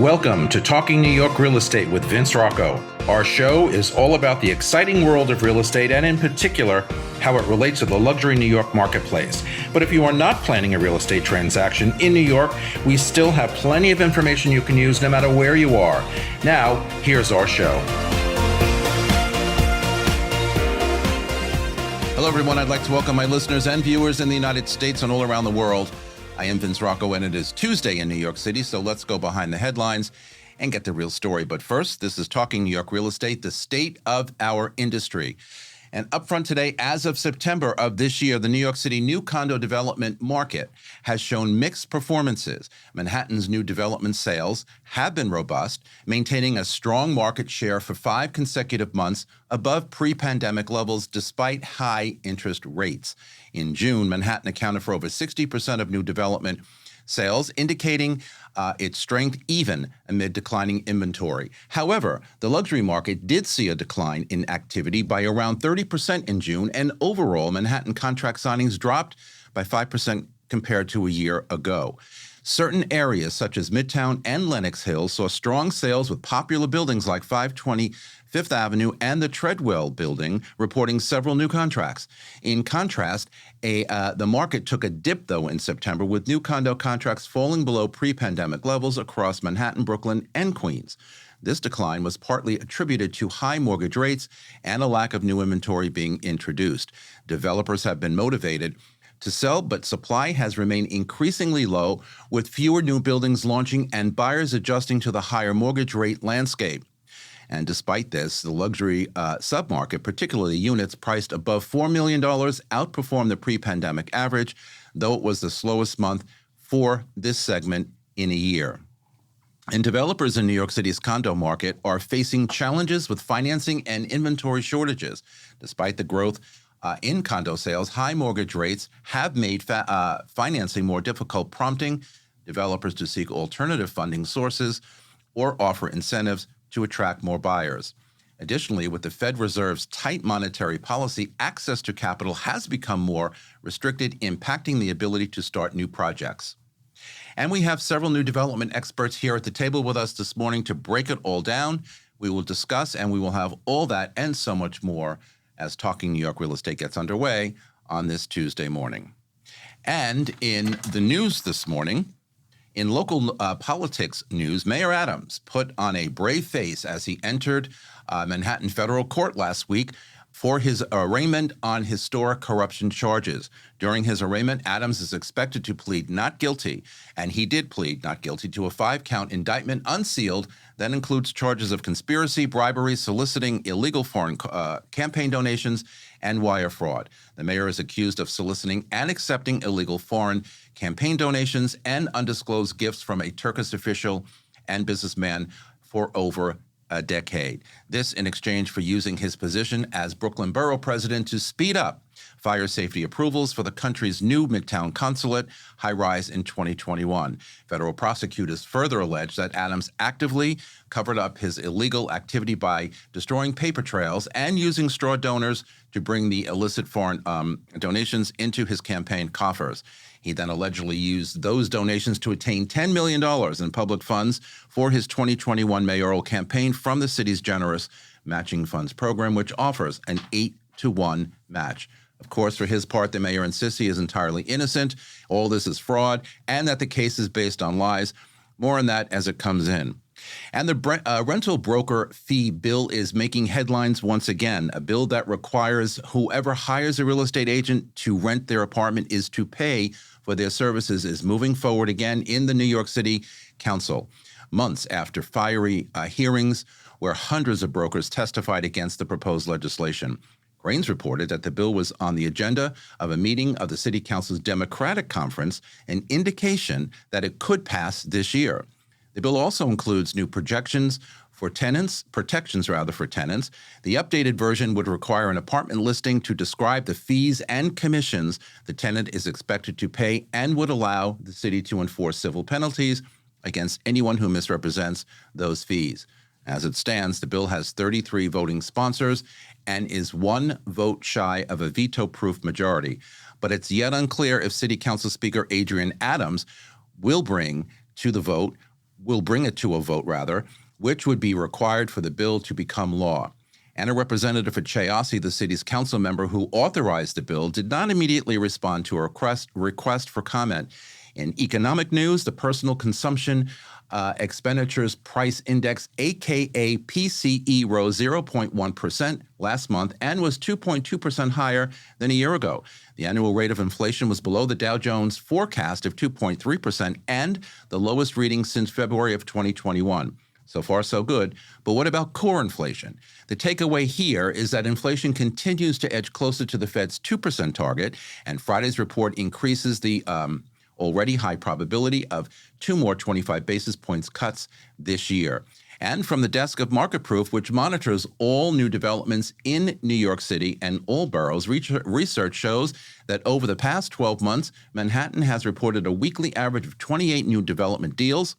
Welcome to Talking New York Real Estate with Vince Rocco. Our show is all about the exciting world of real estate and in particular, how it relates to the luxury New York marketplace. But if you are not planning a real estate transaction in New York, we still have plenty of information you can use no matter where you are. Now, here's our show. Hello, everyone. I'd like to welcome my listeners and viewers in the United States and all around the world. I am Vince Rocco, and it is Tuesday in New York City, so let's go behind the headlines and get the real story. But first, this is Talking New York Real Estate, the state of our industry. And up front today, as of September of this year, the New York City new condo development market has shown mixed performances. Manhattan's new development sales have been robust, maintaining a strong market share for 5 consecutive months above pre-pandemic levels despite high interest rates. In June, Manhattan accounted for over 60% of new development sales, indicating its strength even amid declining inventory. However, the luxury market did see a decline in activity by around 30% in June, and overall, Manhattan contract signings dropped by 5% compared to a year ago. Certain areas such as Midtown and Lenox Hill saw strong sales with popular buildings like 520 Fifth Avenue and the Treadwell building reporting several new contracts. In contrast, the market took a dip, though, in September, with new condo contracts falling below pre-pandemic levels across Manhattan, Brooklyn, and Queens. This decline was partly attributed to high mortgage rates and a lack of new inventory being introduced. Developers have been motivated to sell, but supply has remained increasingly low, with fewer new buildings launching and buyers adjusting to the higher mortgage rate landscape. And despite this, the luxury submarket, particularly units priced above $4 million, outperformed the pre-pandemic average, though it was the slowest month for this segment in a year. And developers in New York City's condo market are facing challenges with financing and inventory shortages. Despite the growth in condo sales, high mortgage rates have made financing more difficult, prompting developers to seek alternative funding sources or offer incentives to attract more buyers. Additionally, with the Fed Reserve's tight monetary policy, access to capital has become more restricted, impacting the ability to start new projects. And we have several new development experts here at the table with us this morning to break it all down. We will discuss, and we will have all that and so much more as Talking New York Real Estate gets underway on this Tuesday morning. And in the news this morning, in local politics news, Mayor Adams put on a brave face as he entered Manhattan federal court last week for his arraignment on historic corruption charges. During his arraignment, Adams is expected to plead not guilty, and he did plead not guilty to a 5-count indictment unsealed that includes charges of conspiracy, bribery, soliciting illegal foreign campaign donations, and wire fraud. The mayor is accused of soliciting and accepting illegal foreign campaign donations and undisclosed gifts from a Turkish official and businessman for over a decade. This in exchange for using his position as Brooklyn Borough president to speed up fire safety approvals for the country's new Midtown consulate high-rise in 2021. Federal prosecutors further allege that Adams actively covered up his illegal activity by destroying paper trails and using straw donors to bring the illicit foreign donations into his campaign coffers. He then allegedly used those donations to attain $10 million in public funds for his 2021 mayoral campaign from the city's generous matching funds program, which offers an 8-to-1 match. Of course, for his part, the mayor insists he is entirely innocent. All this is fraud, and that the case is based on lies. More on that as it comes in. And the rental broker fee bill is making headlines once again. A bill that requires whoever hires a real estate agent to rent their apartment is to pay for their services is moving forward again in the New York City Council, months after fiery hearings where hundreds of brokers testified against the proposed legislation. Cranes reported that the bill was on the agenda of a meeting of the City Council's Democratic Conference, an indication that it could pass this year. The bill also includes new protections for tenants. The updated version would require an apartment listing to describe the fees and commissions the tenant is expected to pay and would allow the city to enforce civil penalties against anyone who misrepresents those fees. As it stands, the bill has 33 voting sponsors and is 1 vote shy of a veto-proof majority. But it's yet unclear if City Council Speaker Adrian Adams will bring to the vote will bring it to a vote, rather, which would be required for the bill to become law. And a representative for Chayossie, the city's council member who authorized the bill, did not immediately respond to a request for comment. In economic news, the Personal Consumption Expenditures Price Index, aka PCE, rose 0.1% last month and was 2.2% higher than a year ago. The annual rate of inflation was below the Dow Jones forecast of 2.3% and the lowest reading since February of 2021. So far, so good. But what about core inflation? The takeaway here is that inflation continues to edge closer to the Fed's 2% target, and Friday's report increases the already high probability of 2 more 25 basis points cuts this year. And from the desk of Market Proof, which monitors all new developments in New York City and all boroughs, research shows that over the past 12 months, Manhattan has reported a weekly average of 28 new development deals,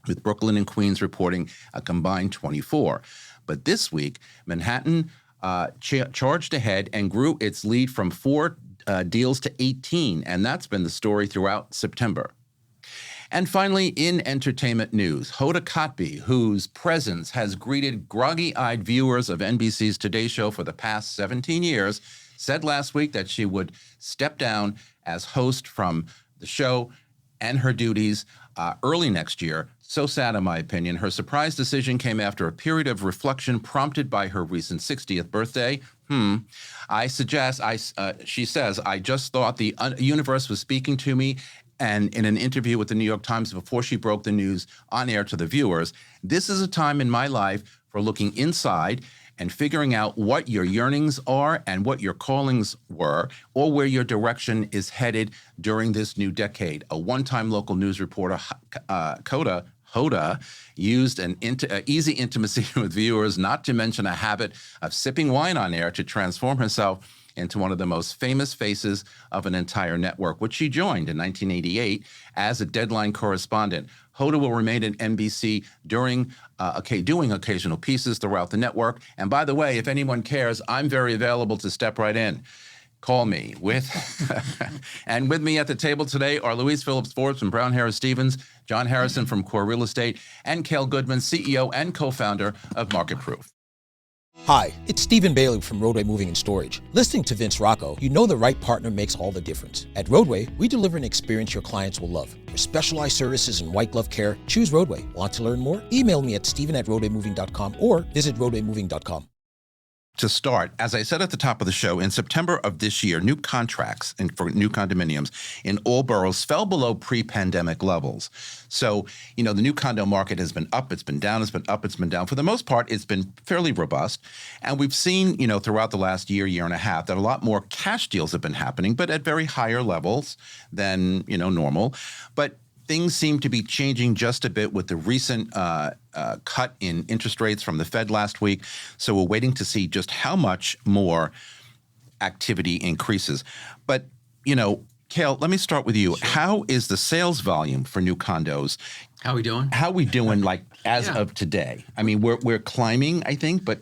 with Brooklyn and Queens reporting a combined 24. But this week, Manhattan charged ahead and grew its lead from 4 deals to 18, and that's been the story throughout September. And finally, in entertainment news, Hoda Kotb, whose presence has greeted groggy-eyed viewers of NBC's Today Show for the past 17 years, said last week that she would step down as host from the show and her duties early next year. So sad, in my opinion. Her surprise decision came after a period of reflection prompted by her recent 60th birthday. She says, I just thought the universe was speaking to me. And in an interview with the New York Times before she broke the news on air to the viewers, this is a time in my life for looking inside and figuring out what your yearnings are and what your callings were, or where your direction is headed during this new decade. A one-time local news reporter, Hoda, used an easy intimacy with viewers, not to mention a habit of sipping wine on air, to transform herself into one of the most famous faces of an entire network, which she joined in 1988 as a Deadline correspondent. Hoda will remain at NBC doing occasional pieces throughout the network. And by the way, if anyone cares, I'm very available to step right in. Call me. And with me at the table today are Louise Phillips Forbes from Brown Harris Stevens, John Harrison from Core Real Estate, and Cale Goodman, CEO and co-founder of Market Proof. Hi, it's Stephen Bailey from Roadway Moving and Storage. Listening to Vince Rocco, you know the right partner makes all the difference. At Roadway, we deliver an experience your clients will love. For specialized services and white glove care, choose Roadway. Want to learn more? Email me at steven@roadwaymoving.com or visit roadwaymoving.com. To start, as I said at the top of the show, in September of this year, new contracts for new condominiums in all boroughs fell below pre-pandemic levels. So, the new condo market has been up, it's been down, it's been up, it's been down. For the most part, it's been fairly robust. And we've seen, throughout the last year and a half, that a lot more cash deals have been happening, but at very higher levels than, normal. But things seem to be changing just a bit with the recent cut in interest rates from the Fed last week. So we're waiting to see just how much more activity increases. But, Cale, let me start with you. Sure. How is the sales volume for new condos? How are we doing? As of today? I mean, we're climbing, I think, but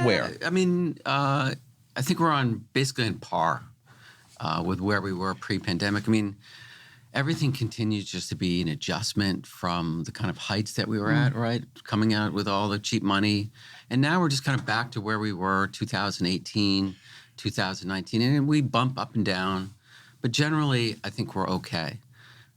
where? I mean, I think we're basically on par with where we were pre-pandemic. I mean, everything continues just to be an adjustment from the kind of heights that we were at, right? Coming out with all the cheap money. And now we're just kind of back to where we were 2018, 2019. And we bump up and down. But generally, I think we're okay.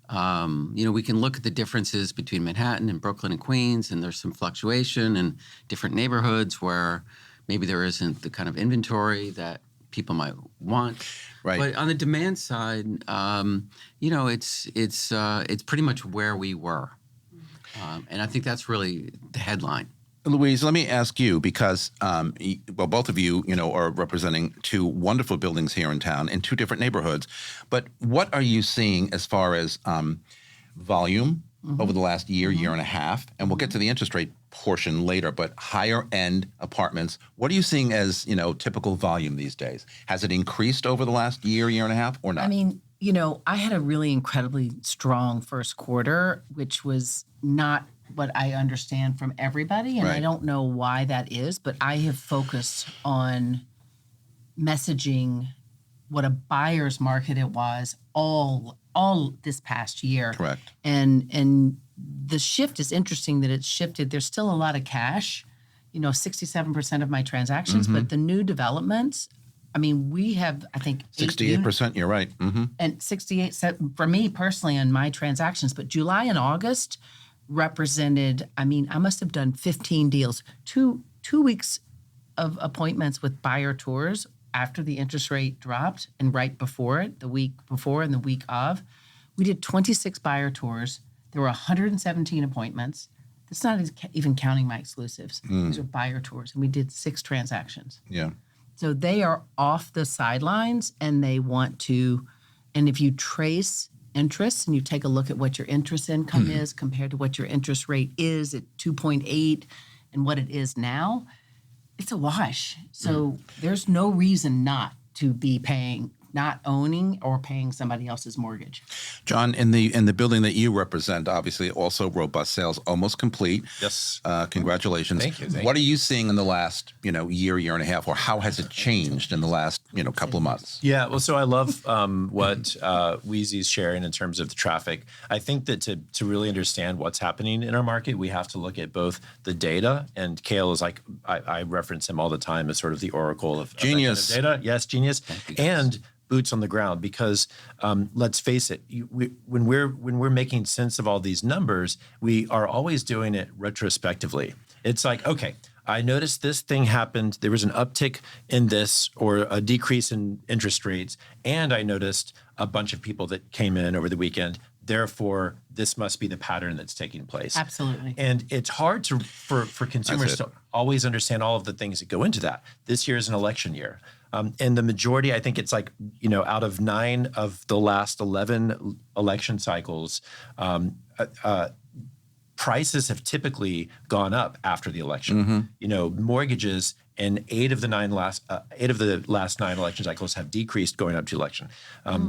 We can look at the differences between Manhattan and Brooklyn and Queens, and there's some fluctuation in different neighborhoods where maybe there isn't the kind of inventory that people might want. Right. But on the demand side, it's pretty much where we were. And I think that's really the headline. Louise, let me ask you, because, both of you, are representing 2 wonderful buildings here in town in 2 different neighborhoods. But what are you seeing as far as volume over the last year and a half? And we'll get to the interest rate portion later, but higher end apartments, what are you seeing as, typical volume these days? Has it increased over the last year and a half, or not? I mean, I had a really incredibly strong first quarter, which was not what I understand from everybody. And right. I don't know why that is, but I have focused on messaging what a buyer's market it was all this past year. Correct. And the shift is interesting that it's shifted. There's still a lot of cash, 67% of my transactions, but the new developments, I mean, we have, I think, 68%, you're right. and 68 for me personally on my transactions, but July and August represented, I mean, I must have done 15 deals, two weeks of appointments with buyer tours after the interest rate dropped and right before it, the week before and the week of. We did 26 buyer tours. There were 117 appointments. That's not even counting my exclusives. These are buyer tours, and we did 6 transactions. Yeah. So they are off the sidelines, and they want to, and if you trace interest and you take a look at what your interest income is compared to what your interest rate is at 2.8 and what it is now, it's a wash. So there's no reason not to be not owning or paying somebody else's mortgage. John, in the building that you represent, obviously also robust sales, almost complete. Yes. Congratulations. Thank you. What are you seeing in the last, year and a half, or how has it changed in the last, couple of months? Yeah, well, so I love what Wheezy's sharing in terms of the traffic. I think that to really understand what's happening in our market, we have to look at both the data, and Cale is like, I reference him all the time as sort of the oracle of Genius. That kind of data. Yes, genius. And boots on the ground, because let's face it, when we're making sense of all these numbers, we are always doing it retrospectively. It's like, okay, I noticed this thing happened. There was an uptick in this or a decrease in interest rates, and I noticed a bunch of people that came in over the weekend. Therefore, this must be the pattern that's taking place. Absolutely. And it's hard for consumers to always understand all of the things that go into that. This year is an election year. And the majority, I think it's like, out of 9 of the last 11 election cycles, prices have typically gone up after the election. Mortgages in 8 of the last 9 election cycles have decreased going up to election.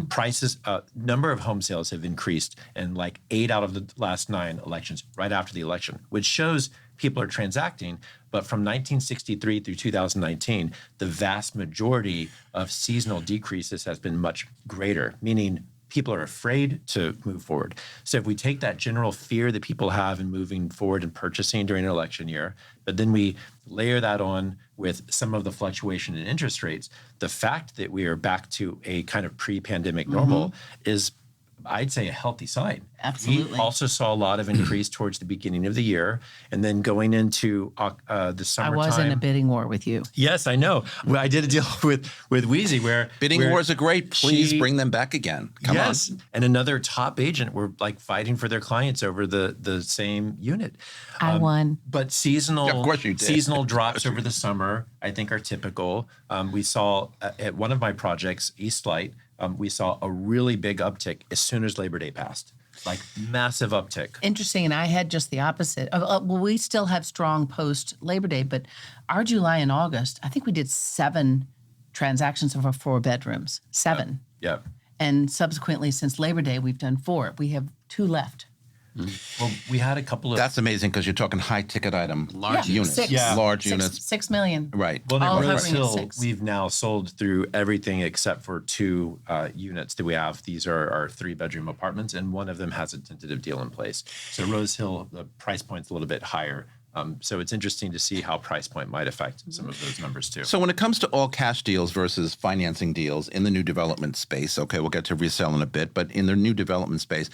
Prices, number of home sales have increased in like 8 out of the last 9 elections right after the election, which shows people are transacting. But from 1963 through 2019, the vast majority of seasonal decreases has been much greater, meaning people are afraid to move forward. So if we take that general fear that people have in moving forward and purchasing during an election year, but then we layer that on with some of the fluctuation in interest rates, the fact that we are back to a kind of pre-pandemic normal is, I'd say, a healthy sign. Absolutely. We also saw a lot of increase towards the beginning of the year, and then going into the summertime. I was in a bidding war with you. Yes, I know. Well, I did a deal with Wheezy where Bidding wars are great. Please bring them back again. Come on. And another top agent were like fighting for their clients over the same unit. I won. But seasonal, Of course you did. seasonal drops over the summer, I think, are typical. We saw at one of my projects, East Light, we saw a really big uptick as soon as Labor Day passed, like massive uptick. Interesting, and I had just the opposite. Well, we still have strong post Labor Day, but our July and August, I think we did 7 transactions of our 4 bedrooms, 7. Yeah. And subsequently, since Labor Day, we've done 4. We have 2 left. Well, we had a couple of. That's amazing because you're talking high ticket item Large units. 6. Yeah. Large 6, units. 6 million. Right. Well, all at Rose hovering at Hill, 6. we've now sold through everything except for 2 units that we have. These are our 3-bedroom apartments, and one of them has a tentative deal in place. So Rose Hill, the price point's a little bit higher. So it's interesting to see how price point might affect some of those numbers too. So when it comes to all cash deals versus financing deals in the new development space, okay, we'll get to resale in a bit, but in the new development space,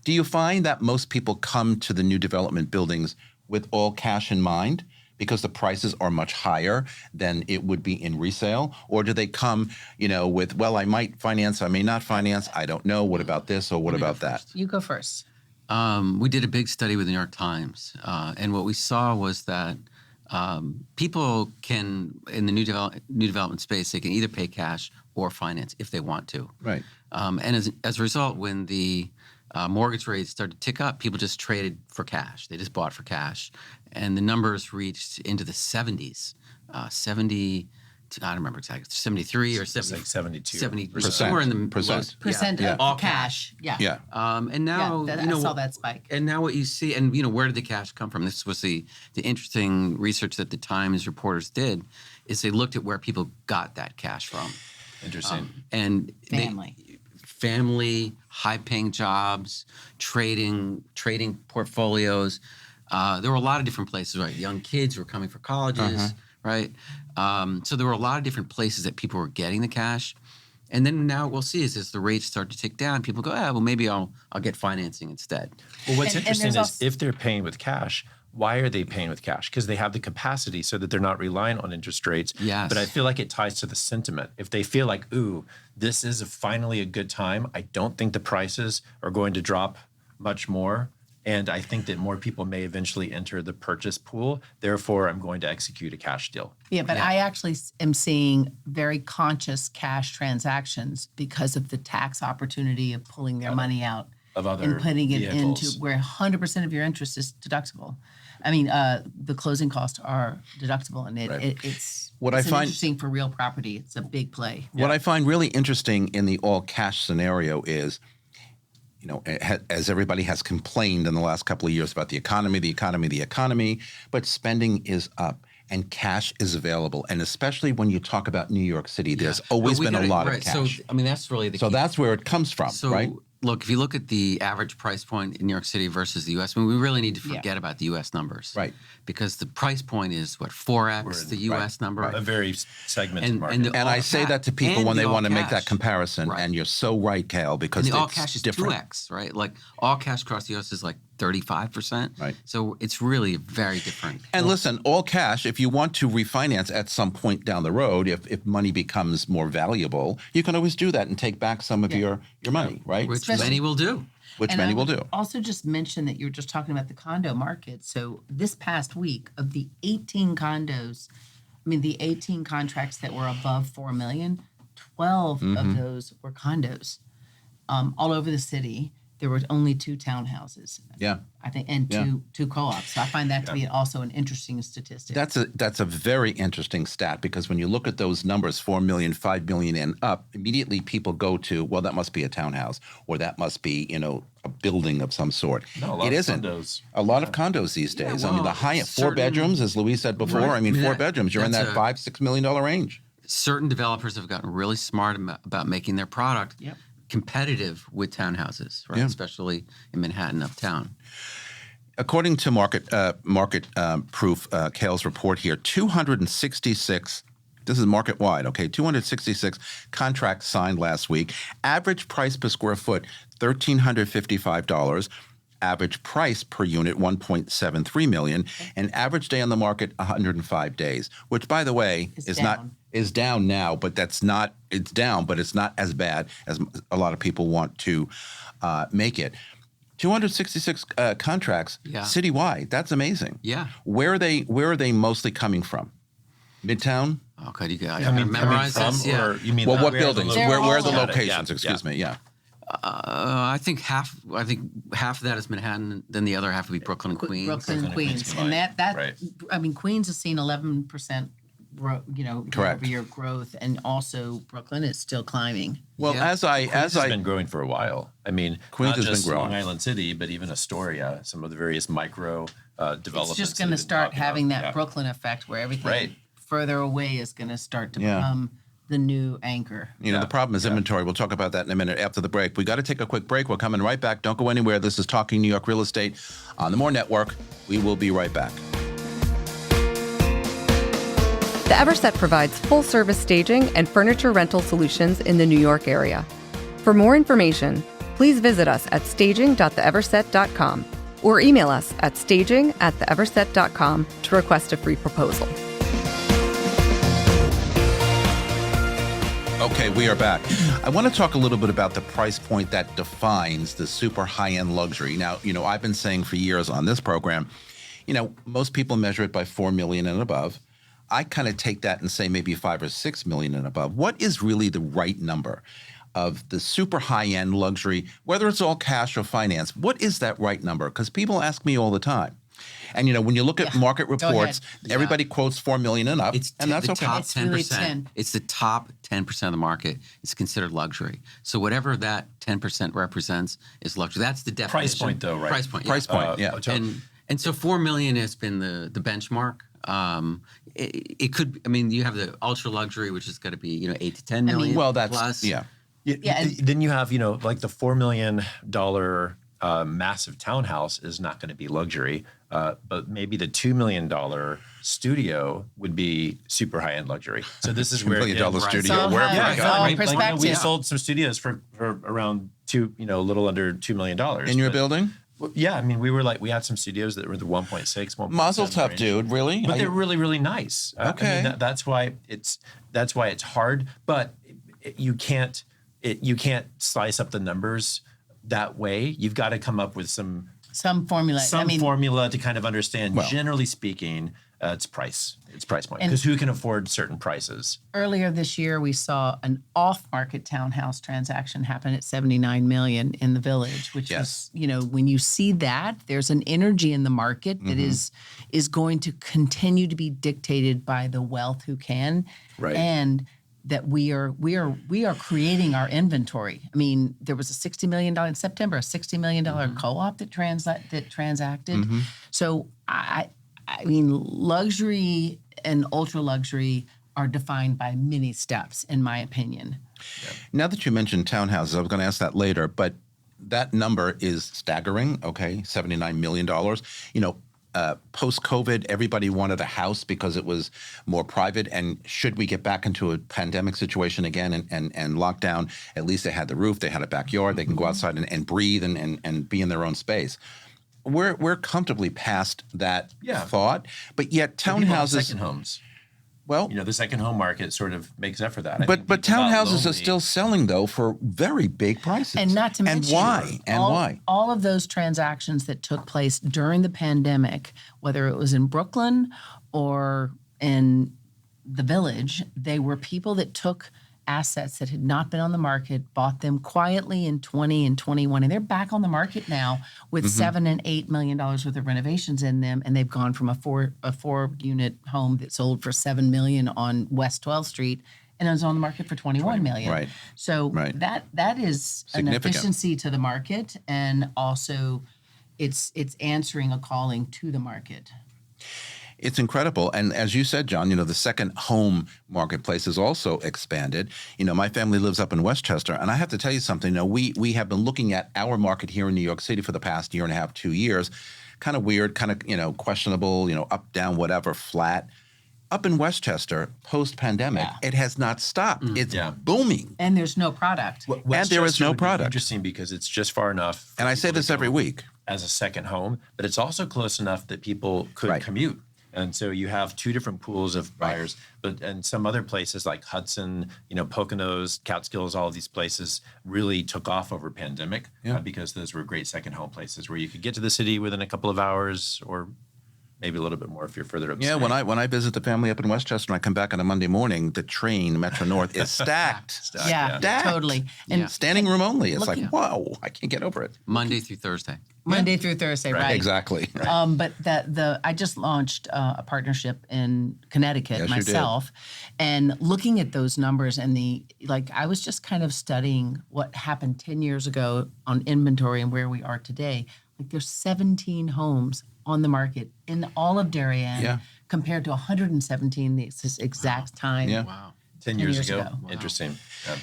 do you find that most people come to the new development buildings with all cash in mind because the prices are much higher than it would be in resale? Or do they come, with, well, I might finance, I may not finance, I don't know, what about this or what about that? You go first. We did a big study with the New York Times, and what we saw was that people can, in the new development space, they can either pay cash or finance if they want to. Right. And as a result, when the mortgage rates started to tick up, people just traded for cash. They just bought for cash. And the numbers reached into the 70s, 70, I don't remember exactly, 73 or 70. It's like 72. 70%. Somewhere in the Percent. Percent Yeah. of All cash. Yeah. Yeah. And now, I saw that spike. And now what you see, and where did the cash come from? This was the interesting research that the Times reporters did, is they looked at where people got that cash from. Interesting. And Family. family, high-paying jobs, trading portfolios. There were a lot of different places, right? Young kids who were coming for colleges, right? So there were a lot of different places that people were getting the cash. And then now what we'll see is as the rates start to tick down, people go, well, maybe I'll get financing instead. Well, what's interesting is also, if they're paying with cash, why are they paying with cash? Because they have the capacity so that they're not reliant on interest rates. Yes. But I feel like it ties to the sentiment. If they feel like, ooh, this is finally a good time, I don't think the prices are going to drop much more. And I think that more people may eventually enter the purchase pool. Therefore, I'm going to execute a cash deal. Yeah, but I actually am seeing very conscious cash transactions because of the tax opportunity of pulling their money out Of other and putting it vehicles. into where 100% of your interest is deductible. I mean, the closing costs are deductible, and it's What I find interesting for real property. It's a big play. What I find really interesting in the all cash scenario is, as everybody has complained in the last couple of years about the economy, but spending is up and cash is available. And especially when you talk about New York City, there's always been a lot of cash. So, I mean, that's really the key. So that's where it comes from, right? Look, if you look at the average price point in New York City versus the U.S., I mean, we really need to forget about the U.S. numbers. Right. Because the price point is, 4X the U.S. number? A very segmented market. And I say that to people when they want to make that comparison. Right. And you're so right, Cal, because And the all it's cash is different. 2X, right? Like all cash across the U.S. is like 35%. Right. So it's really very different. And listen, all cash, if you want to refinance at some point down the road, if money becomes more valuable, you can always do that and take back some of your money, right? Which many will do. Which And many I will would do. Also, just mention that you were just talking about the condo market. So this past week, of the 18 condos, the 18 contracts that were above 4 million, 12 of those were condos. All over the city, there were only 2 townhouses. Yeah. I think, and two co-ops. So I find that to be also an interesting statistic. That's a very interesting stat, because when you look at those numbers, 4 million, 5 million and up, immediately people go to, well, that must be a townhouse, or that must be, a building of some sort. No, a lot it of isn't. condos. A lot of condos these days. well, the high 4 certain- bedrooms, as Louise said before. Right. I mean, 4 that- bedrooms, you're in that that's $5-6 million range. Certain developers have gotten really smart about making their product competitive with townhouses, right? Yeah. Especially in Manhattan uptown. According to Market Proof, Kale's report here, 266. This is market wide, okay? 266 contracts signed last week. Average price per square foot, $1,355. Average price per unit, $1.73 million. And average day on the market, 105 days. Which, by the way, is down now, but that's not. It's down, but it's not as bad as a lot of people want to make it. 266 contracts citywide. That's amazing. Yeah. Where are they mostly coming from? Midtown? Oh, God, you got Coming memorize from, this? or you mean Well, what where are the buildings? locations? Where are the Got it. locations? Yeah, Excuse me. Yeah. I think half of that is Manhattan, then the other half would be Brooklyn and Queens. Brooklyn and Queens. combined. And that Right. Queens has seen 11% Correct. year-over-year growth, and also Brooklyn is still climbing. Well, Yeah. as Queens has I been growing for a while. I mean, Queens not has been just growing. Long Island City, but even Astoria, some of the various micro developments. It's just that going to have been start popping up. having that Yeah. Brooklyn effect where everything Right. further away is going to start to become the new anchor. the problem is inventory. We'll talk about that in a minute after the break. We got to take a quick break. We're coming right back. Don't go anywhere. This is Talking New York Real Estate on the More Network. We will be right back. The Everset provides full-service staging and furniture rental solutions in the New York area. For more information, please visit us at staging.theeverset.com or email us at staging@theeverset.com to request a free proposal. Okay, we are back. I want to talk a little bit about the price point that defines the super high-end luxury. Now, I've been saying for years on this program, most people measure it by 4 million and above. I kind of take that and say maybe 5 or 6 million and above. What is really the right number of the super high-end luxury, whether it's all cash or finance? What is that right number? Because people ask me all the time. And, when you look at market reports, everybody quotes 4 million and up, and that's the okay. top It's really 10%. 10. It's the top 10% of the market is considered luxury. So whatever that 10% represents is luxury. That's the definition. Price point, though, right? Price point, yeah. Price point, yeah. And so 4 million has been the benchmark. It could. You have the ultra luxury, which is going to be 8 to 10 million. Well, that's plus. yeah. Then you have, like the $4 million massive townhouse is not going to be luxury, but maybe the $2 million studio would be super high end luxury. So this is where $2 million studio. So Wherever yeah, I it's go. all Like, perspective. we sold some studios for around a little under $2 million. In your building? Yeah, I mean, we had some studios that were the 1.6, 1.7 Mazel tov, range. dude. Really? But they're really, really nice. Okay. I mean, that's why it's hard. But you can't slice up the numbers that way. You've got to come up with some formula. formula to kind of understand. Well- Generally speaking, it's price point. Because who can afford certain prices? Earlier this year, we saw an off-market townhouse transaction happen at $79 million in the Village, which Yes. is, when you see that, there's an energy in the market that is going to continue to be dictated by the wealth who can, Right. and that we are creating our inventory. I mean, there was a $60 million in September, a $60 million co-op that transacted. So I mean, luxury and ultra luxury are defined by many steps, in my opinion. Now that you mentioned townhouses, I was going to ask that later, but that number is staggering, okay? $79 million. Post-COVID, everybody wanted a house because it was more private. And should we get back into a pandemic situation again and lockdown, at least they had the roof, they had a backyard, they can go outside and breathe and be in their own space. We're comfortably past that thought, but yet People have townhouses. second homes. Well, The second home market sort of makes up for that. I but think people townhouses got are still selling though for very big prices, And not to mention, why? all of those transactions that took place during the pandemic, whether it was in Brooklyn or in the Village, they were people that took assets that had not been on the market, bought them quietly in 20 and 21, and they're back on the market now with $7 and $8 million worth of renovations in them, and they've gone from a four unit home that sold for $7 million on West 12th Street and it was on the market for $21 million. Right. So that is an Significant. efficiency to the market, and also it's answering a calling to the market. It's incredible. And as you said, John, the second home marketplace has also expanded. My family lives up in Westchester, and I have to tell you something. We have been looking at our market here in New York City for the past year and a half, 2 years. Kind of weird, kind of, questionable, up, down, whatever, flat. Up in Westchester, post-pandemic, it has not stopped. It's booming. And there's no product. And there is no Westchester would be product. Interesting because it's just far enough. And I say this every week. As a second home, but it's also close enough that people could commute. And so you have two different pools of buyers, and some other places like Hudson, Poconos, Catskills, all of these places really took off over pandemic because those were great second home places where you could get to the city within a couple of hours or maybe a little bit more if you're further upstate. Yeah, when I visit the family up in Westchester and I come back on a Monday morning, the train, Metro North, is stacked. Yeah, Stacked. totally. And Standing room only. It's like, Yeah. whoa, I can't get over it. Monday through Thursday. Monday through Thursday, right? Exactly. But I just launched a partnership in Connecticut Yes, you did. myself, and looking at those numbers and I was just kind of studying what happened 10 years ago on inventory and where we are today. Like there's 17 homes on the market in all of Darien compared to 117 this exact time. Yeah. Wow. 10 years years ago. ago. Wow. Interesting. Yeah.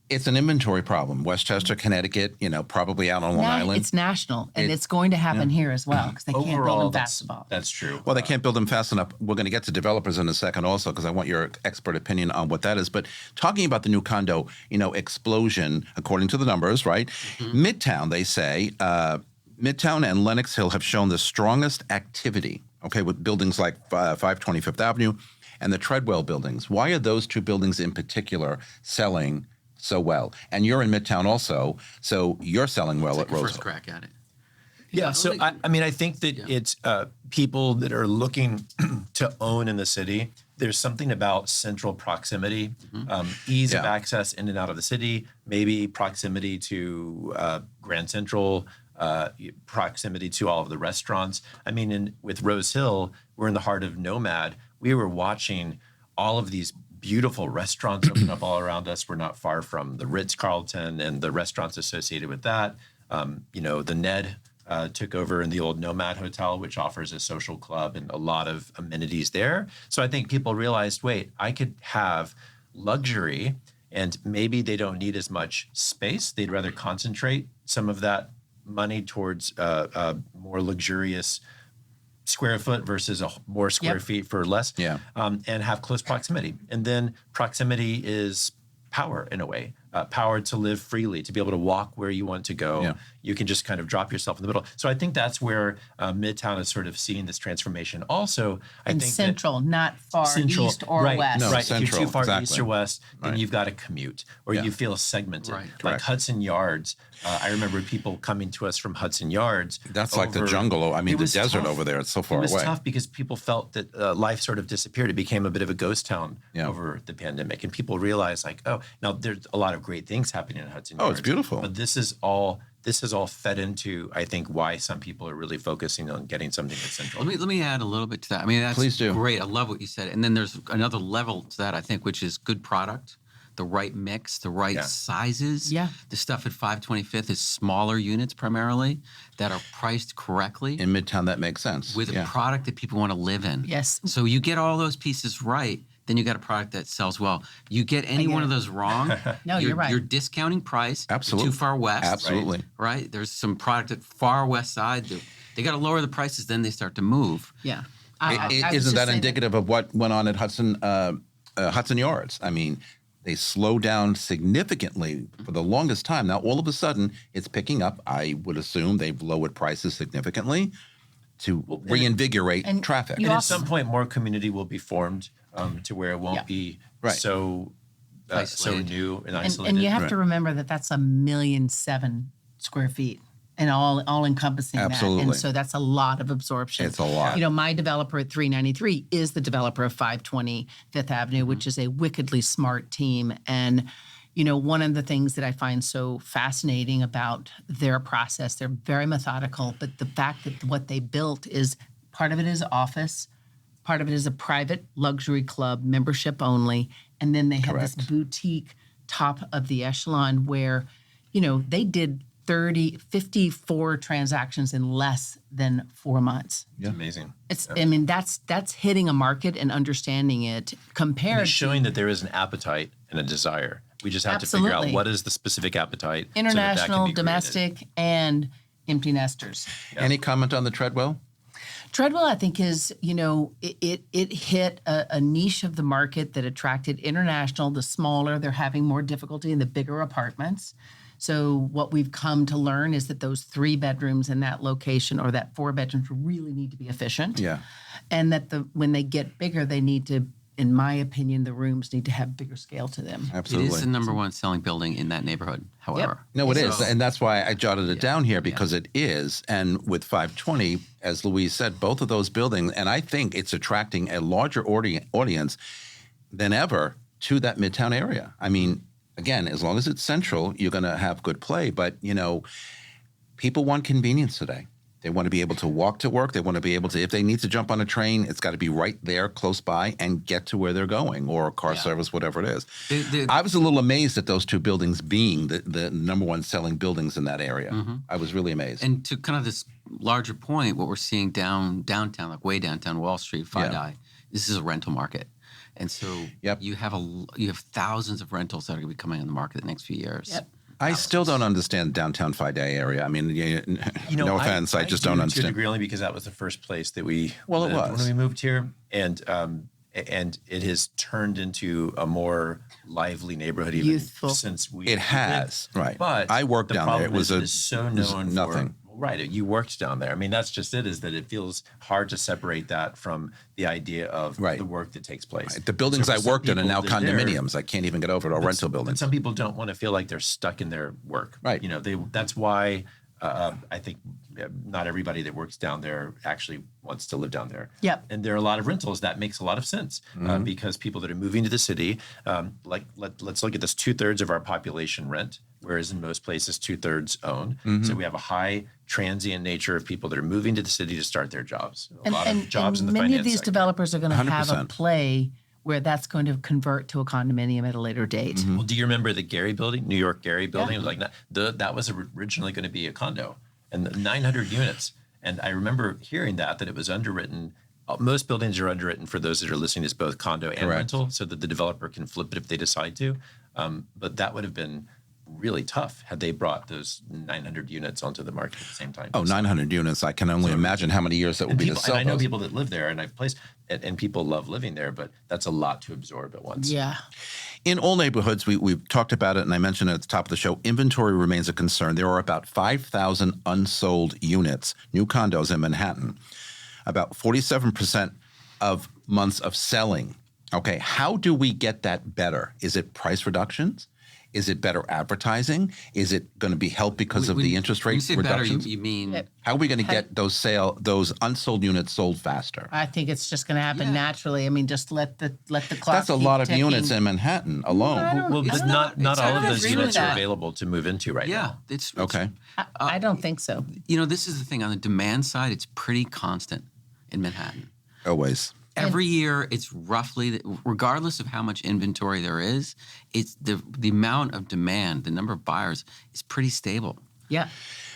It's an inventory problem. Westchester, Connecticut, probably out on Long Island. It's national, and it's going to happen here as well because they can't build Overall, them fast enough. that's true. Well, they can't build them fast enough. We're going to get to developers in a second also because I want your expert opinion on what that is. But talking about the new condo, explosion, according to the numbers, right? Midtown, they say, Midtown and Lenox Hill have shown the strongest activity, with buildings like 520 Fifth Avenue and the Treadwell buildings. Why are those two buildings in particular selling so well? And you're in Midtown also, so you're selling well at Your Rose first Hill. crack at it. Yeah, so I think that it's people that are looking to own in the city. There's something about central proximity, ease of access in and out of the city, maybe proximity to Grand Central, proximity to all of the restaurants. I mean, with Rose Hill, we're in the heart of Nomad. We were watching all of these beautiful restaurants open up all around us. We're not far from the Ritz-Carlton and the restaurants associated with that. The Ned took over in the old Nomad Hotel, which offers a social club and a lot of amenities there. So I think people realized, wait, I could have luxury And maybe they don't need as much space. They'd rather concentrate some of that money towards more luxurious square foot versus more square feet for less, and have close proximity. And then proximity is power in a way, power to live freely, to be able to walk where you want to go. Yeah. You can just kind of drop yourself in the middle. So I think that's where Midtown is sort of seeing this transformation. Also, I think central, not far central, east or right, west. No, right. central, If you're too far exactly. east or west, then you've got to commute, or you feel segmented. Right. Like Correct. Hudson Yards. I remember people coming to us from Hudson Yards. That's like the over- jungle. I mean, It the was desert tough. over there. It's so far It was away. tough because people felt that life sort of disappeared. It became a bit of a ghost town Yeah. over the pandemic, and people realized like, oh, now there's a lot of great things happening in Hudson Oh, Yards. it's beautiful. But this is all fed into, I think, why some people are really focusing on getting something that's central. Let me add a little bit to that. I mean, that's Please do. great. I love what you said. And then there's another level to that, I think, which is good product, the right mix, the right sizes. Yeah. The stuff at 525th is smaller units primarily that are priced correctly In Midtown, that makes sense. with a product that people want to live in. Yes. So you get all those pieces right, then you got a product that sells well. You get any one of those wrong, No, you're right. You're discounting price. You're Absolutely. too far west. Absolutely. Right? There's some product at far west side. They got to lower the prices, then they start to move. Yeah. Isn't that indicative of what went on at Hudson Yards? I mean, they slowed down significantly for the longest time. Now, all of a sudden, it's picking up. I would assume they've lowered prices significantly to reinvigorate and traffic. you And at also- some point, more community will be formed to where it won't be Right. so Isolated. new and And, isolated. and you have Right. to remember that that's 1,000,007 square feet and all encompassing that. Absolutely. And so that's a lot of absorption. It's a lot. You know, my developer at 393 is the developer of 520 Fifth Avenue, which is a wickedly smart team. And, you know, one of the things that I find so fascinating about their process, they're very methodical, but the fact that what they built is part of it is office, part of it is a private luxury club, membership only. And then they have this Correct. boutique top of the echelon where, you know, they did 54 transactions in less than 4 months. It's amazing. It's, I mean, that's hitting a market and understanding it compared It's showing that there is an appetite and a desire. We just have to figure out Absolutely. what is the specific appetite. to so that that can international, be created. domestic, and empty nesters. Any comment on the Treadwell? Treadwell, I think, is, you know, it hit a niche of the market that attracted international. The smaller, they're having more difficulty in the bigger apartments. So what we've come to learn is that those 3 bedrooms in that location or that 4 bedrooms really need to be efficient. Yeah. And that when they get bigger, they need to, in my opinion, the rooms need to have bigger scale to them. It Absolutely. is the number one selling building in that neighborhood, however. No, it is. So- And that's why I jotted it down here because it is. And with 520, as Louise said, both of those buildings, and I think it's attracting a larger audience than ever to that Midtown area. I mean, again, as long as it's central, you're going to have good play. But, you know, people want convenience today. They want to be able to walk to work. They want to be able to, if they need to jump on a train, it's got to be right there close by and get to where they're going, or car service, whatever it is. I was a little amazed at those 2 buildings being the number one selling buildings in that area. I was really amazed. And to kind of this larger point, what we're seeing downtown, like way downtown Wall Street, FiDi, this is a rental market. And so you have thousands of rentals that are going to be coming on the market the next few years. Yep. I still don't understand downtown FiDi area. I mean, no offense, I just don't To a understand. degree, only because that was the first place that we Well, it lived was. when we moved here, and it has turned into a more lively neighborhood even Youthful. since we. It has, right. But I worked the down there. problem It was is so known nothing. for. Right, you worked down there. I mean, that's just it. Is that it feels hard to separate that from the idea of Right. the work that takes place. The buildings So for I some worked in are people, now they're there. condominiums. I can't even get over it, or rental But buildings. some people don't want to feel like they're stuck in their work. Right. You know, that's why I think not everybody that works down there actually wants to live down there. Yep. And there are a lot of rentals. That makes a lot of sense because people that are moving to the city, let's look at this: 2/3 of our population rent, whereas in most places 2/3 own. So we have a high transient nature of people that are moving to the city to start their jobs. A lot of jobs in the many finance of these sector. developers are going to have a 100%. play where that's going to convert to a condominium at a later date. Well, do you remember the Gary building, New York Gary building? It was like that was originally going to be a condo, and 900 units. And I remember hearing that it was underwritten. Most buildings are underwritten for those that are listening as both condo and Correct. rental, so that the developer can flip it if they decide to. But that would have been really tough had they brought those 900 units onto the market at the same time. Oh, 900 units. I can only imagine how many years that would be to sell And I know those. people that live there, and I've placed, and people love living there, but that's a lot to absorb at once. Yeah. In all neighborhoods, we've talked about it, and I mentioned it at the top of the show, inventory remains a concern. There are about 5,000 unsold units, new condos in Manhattan, about 47% of months of selling. Okay, how do we get that better? Is it price reductions? Is it better advertising? Is it going to be helped because of the interest When you rate say reductions? better, you mean How are we going to get those unsold units sold faster? I think it's just going to happen naturally. I mean, just let the clock. That's a keep lot of ticking. units in Manhattan alone. Well, It's but not- not it's all not of those agree with units are that. available to move into right now. it's Okay. I don't think so. You know, this is the thing on the demand side. It's pretty constant in Manhattan. Always. Every year, it's roughly, regardless of how much inventory there is, it's the amount of demand, the number of buyers is pretty stable. Yeah.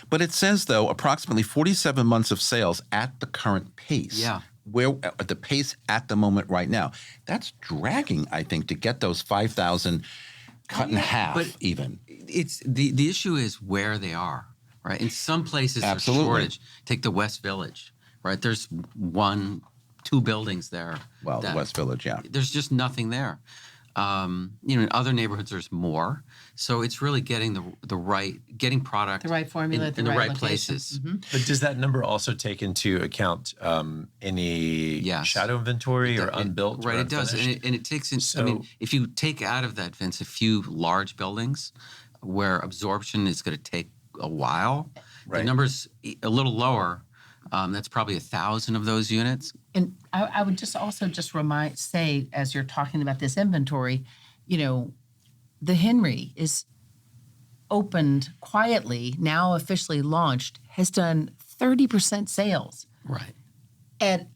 But it says, though, approximately 47 months of sales at the current pace. Yeah. Where at the pace at the moment right now. That's dragging, I think, to get those 5,000 cut in half But even. It's the issue is where they are, right? In some places, Absolutely. there's shortage. Take the West Village, right? There's 2 buildings there. Well, the that- West Village, yeah. There's just nothing there. You know, in other neighborhoods, there's more. So it's really getting getting product, The right formula at the in the right right location. places. But does that number also take into account any Yes. shadow inventory or It- unbuilt? Right, or it does, unfinished? and it takes in. I So- mean, if you take out of that, Vince, a few large buildings where absorption is going to take a while, the Right. number's a little lower. That's probably 1,000 of those units. And I would just also say, as you're talking about this inventory, you know, the Henry is opened quietly, now officially launched, has done 30% sales Right, at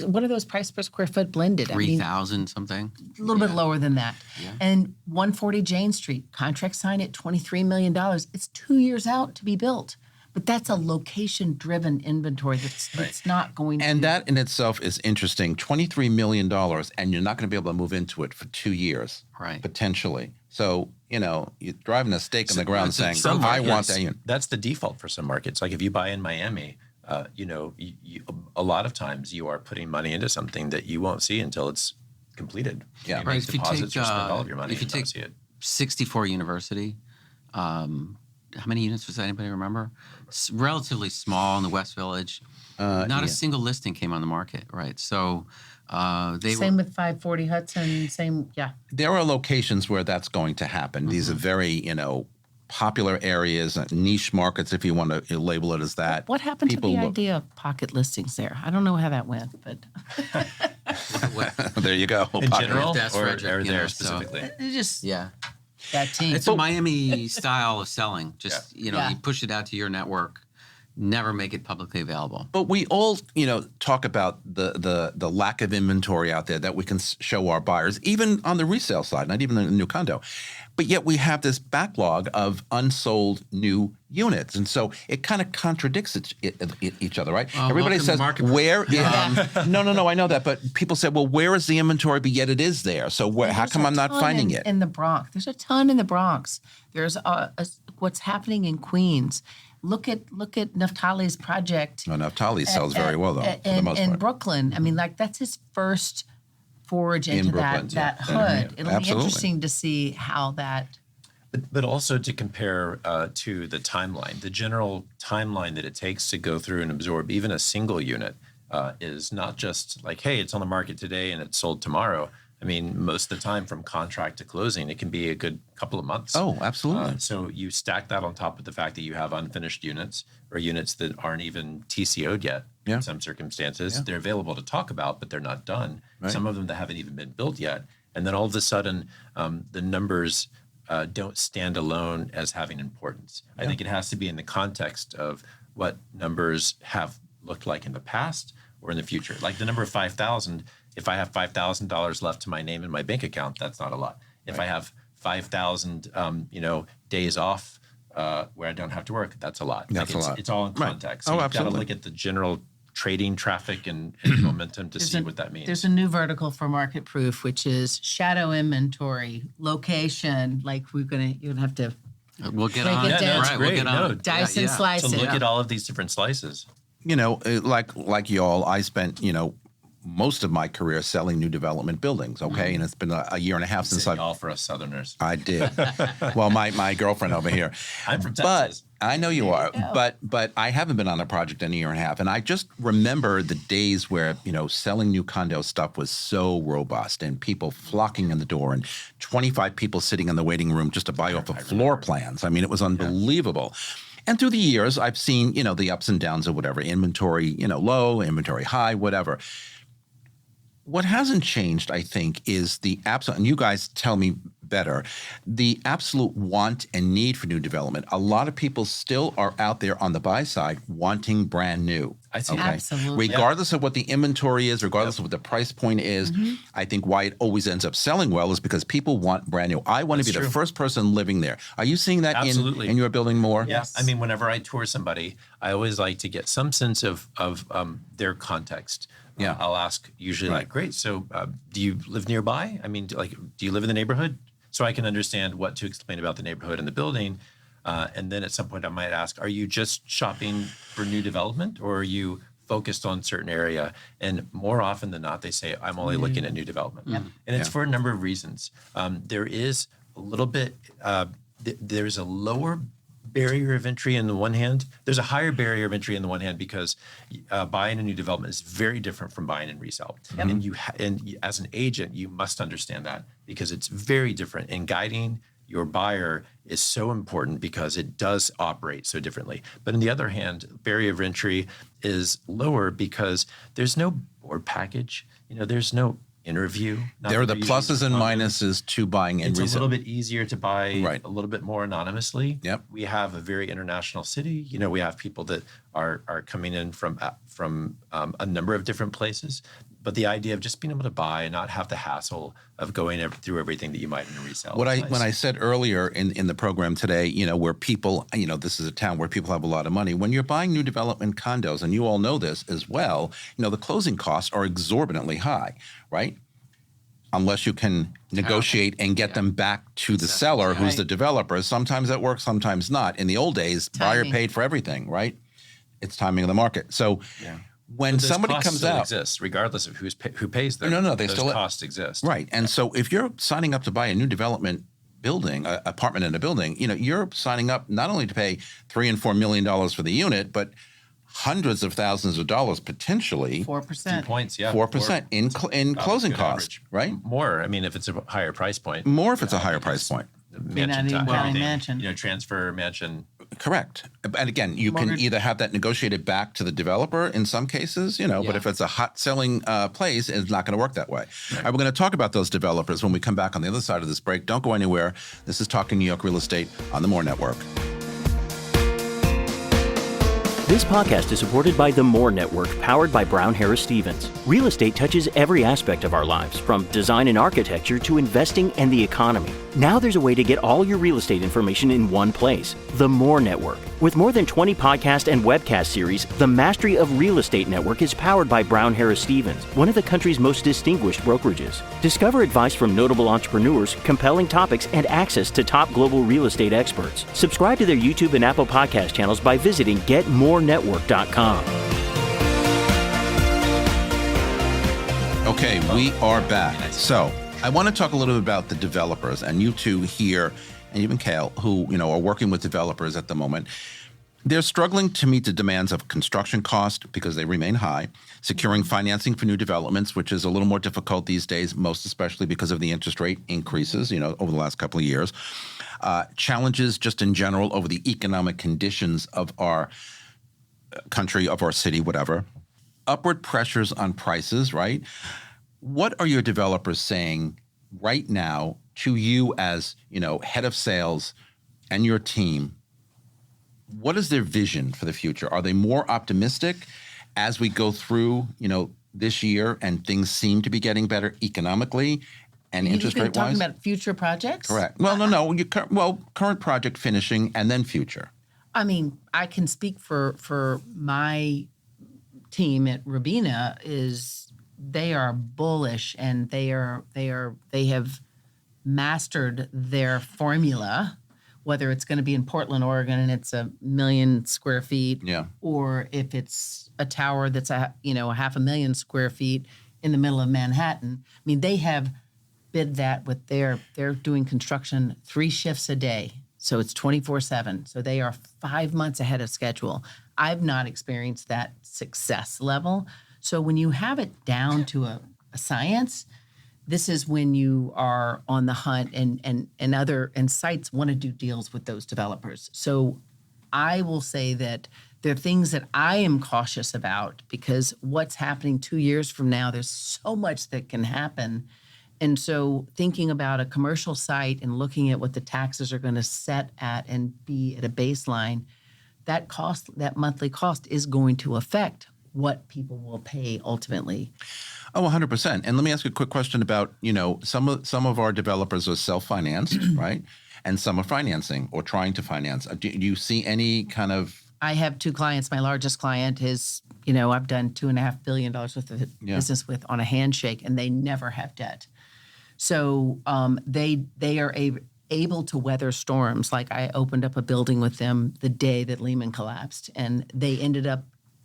what are those price per square foot blended? I mean, 3,000 something. a little bit lower than that. Yeah. And 140 Jane Street, contract signed at $23 million. It's 2 years out to be built. But that's a location-driven inventory that's not going to. And that in itself is interesting. $23 million, and you're not going to be able to move into it for 2 years, Right. potentially. So, you know, you're driving a stake in the ground so saying, some I want markets, that unit. That's the default for some markets. Like if you buy in Miami, you know, a lot of times you are putting money into something that you won't see until it's completed. Yeah. You Right, make if you deposits take, or spend all of your money if you and don't take see it. 64 University, how many units was that? Anybody remember? Relatively small in the West Village. Not a single listing came on the market, right? So they Same were. with 540 Hudson, yeah. There are locations where that's going to happen. These are very, you know, popular areas, niche markets, if you want to label it as that. What happened People to the look- idea of pocket listings there? I don't know how that went, but There you go. In general, That's or Frederick, you there know, so- specifically? it just Yeah. that team. It's a Miami style of selling. Just, you know, Yeah. you push it out to your network, never make it publicly available. But we all, you know, talk about the lack of inventory out there that we can show our buyers, even on the resale side, not even in a new condo. But yet we have this backlog of unsold new units, and so it kind of contradicts each other, right? Everybody welcome to says, market- "Where?" No, I know that, but people say, "Well, where is the inventory?" But yet it is there. So how There's come a I'm not ton finding it? in the Bronx? There's a ton in the Bronx. There's what's happening in Queens. Look at Naftali's project. Well, Naftali sells very well, though, for the most in part. Brooklyn. I mean, like that's his first forage into Brooklyn, that yeah. hood. It'll be Absolutely. interesting to see how that. But also to compare to the timeline, the general timeline that it takes to go through and absorb even a single unit is not just like, hey, it's on the market today and it's sold tomorrow. I mean, most of the time from contract to closing, it can be a good couple of months. Oh, absolutely. So you stack that on top of the fact that you have unfinished units or units that aren't even TCO'd yet Yeah. in some circumstances. They're available to talk about, but they're not done. Some of them that haven't even been built yet. And then all of a sudden, the numbers don't stand alone as having importance. I think it has to be in the context of what numbers have looked like in the past or in the future. Like the number of 5,000, if I have $5,000 left to my name in my bank account, that's not a lot. If I have 5,000, days off where I don't have to work, that's a lot. That's a lot. It's all in Right. context. Oh, So you've got to absolutely. look at the general trading traffic and momentum to see what that means. There's a new vertical for Market Proof, which is shadow inventory, location. Like you're gonna have to We'll get break on it down. Right, we'll get on No, it. dice and slice to it. look at all of these different slices. Like y'all, I spent, most of my career selling new development buildings, okay? And it's been a year and a half since All for us Southerners. I did. Well, my girlfriend over here. I'm from But Texas. I know you are. But I haven't been on a project in a year and a half. And I just remember the days where, selling new condo stuff was so robust and people flocking in the door and 25 people sitting in the waiting room just to buy off of floor plans. I mean, it was unbelievable. And through the years, I've seen, the ups and downs of whatever, inventory, low, inventory high, whatever. What hasn't changed, I think, is the absolute, and you guys tell me better, the absolute want and need for new development. A lot of people still are out there on the buy side wanting brand new. I see. Absolutely. Regardless of what the inventory is, regardless of what the price point is, I think why it always ends up selling well is because people want brand new. I want to be the first person living there. Are you seeing that in your building more? Yes. I mean, whenever I tour somebody, I always like to get some sense of their context. Yeah. I'll ask usually like, great. So do you live nearby? I mean, do you live in the neighborhood? So I can understand what to explain about the neighborhood and the building. And then at some point I might ask, are you just shopping for new development or are you focused on certain area? And more often than not, they say, I'm only looking at new development. And it's for a number of reasons. There is a little bit, there's a lower barrier of entry in the one hand. There's a higher barrier of entry in the one hand because buying a new development is very different from buying and resale. And as an agent, you must understand that because it's very different. And guiding your buyer is so important because it does operate so differently. But on the other hand, barrier of entry is lower because there's no board package. There's no interview. There are the pluses and minuses to buying and resale. It's a little bit easier to buy a little bit more anonymously. Yep. We have a very international city. We have people that are coming in from a number of different places. But the idea of just being able to buy and not have the hassle of going through everything that you might in a resale. When I said earlier in the program today, where people, this is a town where people have a lot of money. When you're buying new development condos, and you all know this as well, the closing costs are exorbitantly high, right? Unless you can negotiate and get them back to the seller, who's the developer. Sometimes that works, sometimes not. In the old days, buyer paid for everything, right? It's timing of the market. So when somebody comes out, exists regardless of who pays them. No, they those still costs exist. Right. And so if you're signing up to buy a new development building, apartment in a building, you're signing up not only to pay $3 and $4 million for the unit, but hundreds of thousands of dollars potentially. 4%. 2 points, 4% in closing costs, average. right? More. I mean, if it's a higher price point. More if it's a higher price point. You're not even buying mansion. Transfer mansion. Correct. And again, you can either have that negotiated back to the developer in some cases, but if it's a hot selling place, it's not going to work that way. Right. All right, we're going to talk about those developers when we come back on the other side of this break. Don't go anywhere. This is Talking New York Real Estate on the More Network. This podcast is supported by the More Network, powered by Brown Harris Stevens. Real estate touches every aspect of our lives, from design and architecture to investing and the economy. Now there's a way to get all your real estate information in one place. The More Network. With more than 20 podcast and webcast series, the Mastery of Real Estate Network is powered by Brown Harris Stevens, one of the country's most distinguished brokerages. Discover advice from notable entrepreneurs, compelling topics, and access to top global real estate experts. Subscribe to their YouTube and Apple podcast channels by visiting getmorenetwork.com. Okay, we are back. So I want to talk a little bit about the developers, and you two here, and even Kale, who are working with developers at the moment. They're struggling to meet the demands of construction cost because they remain high, securing financing for new developments, which is a little more difficult these days, most especially because of the interest rate increases, over the last couple of years. Challenges just in general over the economic conditions of our country, of our city, whatever. Upward pressures on prices, right? What are your developers saying right now to you as, head of sales and your team? What is their vision for the future? Are they more optimistic as we go through, this year and things seem to be getting better economically and interest rate wise? Talking about future projects? Correct. Well, no. Current project finishing and then future. I mean, I can speak for my team at Robina they are bullish, and they have mastered their formula, whether it's going to be in Portland, Oregon, and it's 1 million square feet, or if it's a tower that's a 500,000 square feet in the middle of Manhattan. I mean, they have bid that with they're doing construction 3 shifts a day. So it's 24/7. So they are 5 months ahead of schedule. I've not experienced that success level. So when you have it down to a science, this is when you are on the hunt, and sites want to do deals with those developers. So I will say that there are things that I am cautious about, because what's happening 2 years from now, there's so much that can happen. And so thinking about a commercial site and looking at what the taxes are going to set at and be at a baseline, that monthly cost is going to affect what people will pay ultimately. Oh, 100%. And let me ask you a quick question about, some of our developers are self-financed, right? And some are financing or trying to finance. Do you see any kind of... I have 2 clients. My largest client is, I've done $2.5 billion worth of business with on a handshake, and they never have debt. So they are able to weather storms. Like, I opened up a building with them the day that Lehman collapsed, and they ended up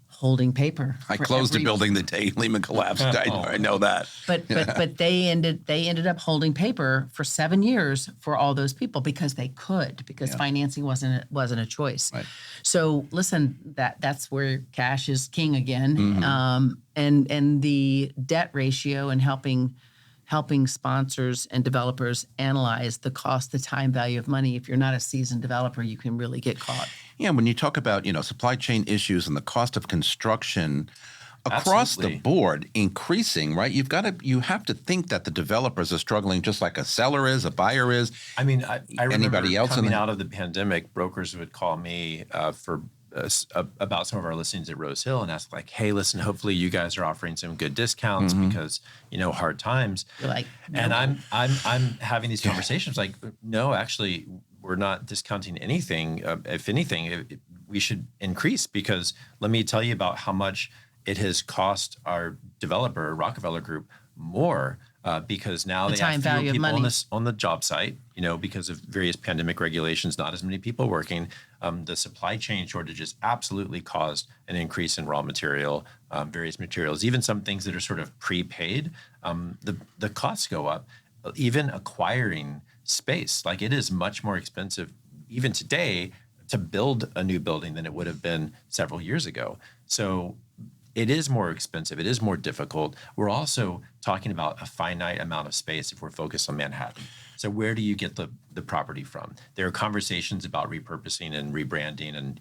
holding paper. I closed a building the day Lehman collapsed. I know that. But they ended up holding paper for 7 years for all those people, because they could, because financing wasn't a choice. Right. So listen, that's where cash is king again. Mm-hmm. And the debt ratio, and helping sponsors and developers analyze the cost, the time value of money. If you're not a seasoned developer, you can really get caught. Yeah, when you talk about, supply chain issues and the cost of construction across the board increasing, right? You have to think that the developers are struggling just like a seller is, a buyer is. I mean, I remember anybody else coming out of the pandemic, brokers would call me about some of our listings at Rose Hill and ask, like, hey, listen, hopefully you guys are offering some good discounts because, hard times. You're like, no. And I'm having these conversations like, no, actually, we're not discounting anything. If anything, we should increase, because let me tell you about how much it has cost our developer, Rockefeller Group, more because now they have fewer people on the job site, because of various pandemic regulations, not as many people working. The supply chain shortages absolutely caused an increase in raw material, various materials, even some things that are sort of prepaid. The costs go up. Even acquiring space, like, it is much more expensive even today to build a new building than it would have been several years ago. So it is more expensive. It is more difficult. We're also talking about a finite amount of space if we're focused on Manhattan. So where do you get the property from? There are conversations about repurposing and rebranding and,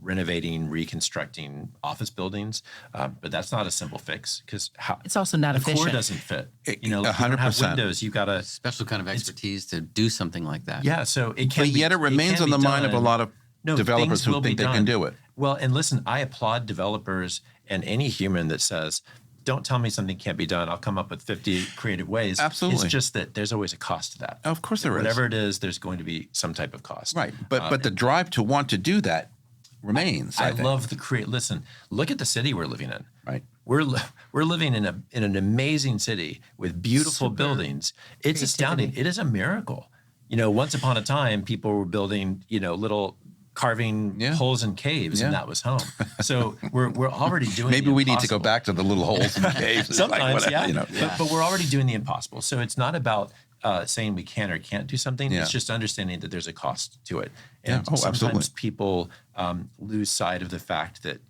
renovating, reconstructing office buildings. But that's not a simple fix, because it's also not efficient. The core doesn't fit. 100%. Have windows. You've got a special kind of expertise to do something like that. Yeah. So it can. But yet it remains on the mind of a lot of developers who think they can do it. Well, and listen, I applaud developers and any human that says, don't tell me something can't be done. I'll come up with 50 creative ways. Absolutely. It's just that there's always a cost to that. Of course there is. Whatever it is, there's going to be some type of cost. Right. But the drive to want to do that remains. I love the listen, look at the city we're living in. Right. We're living in an amazing city with beautiful buildings. It's astounding. It is a miracle. Once upon a time, people were building, little carving holes in caves, and that was home. So we're already doing. Maybe we need to go back to the little holes in caves. Sometimes, But we're already doing the impossible. So it's not about saying we can or can't do something. It's just understanding that there's a cost to it. And sometimes people lose sight of the fact that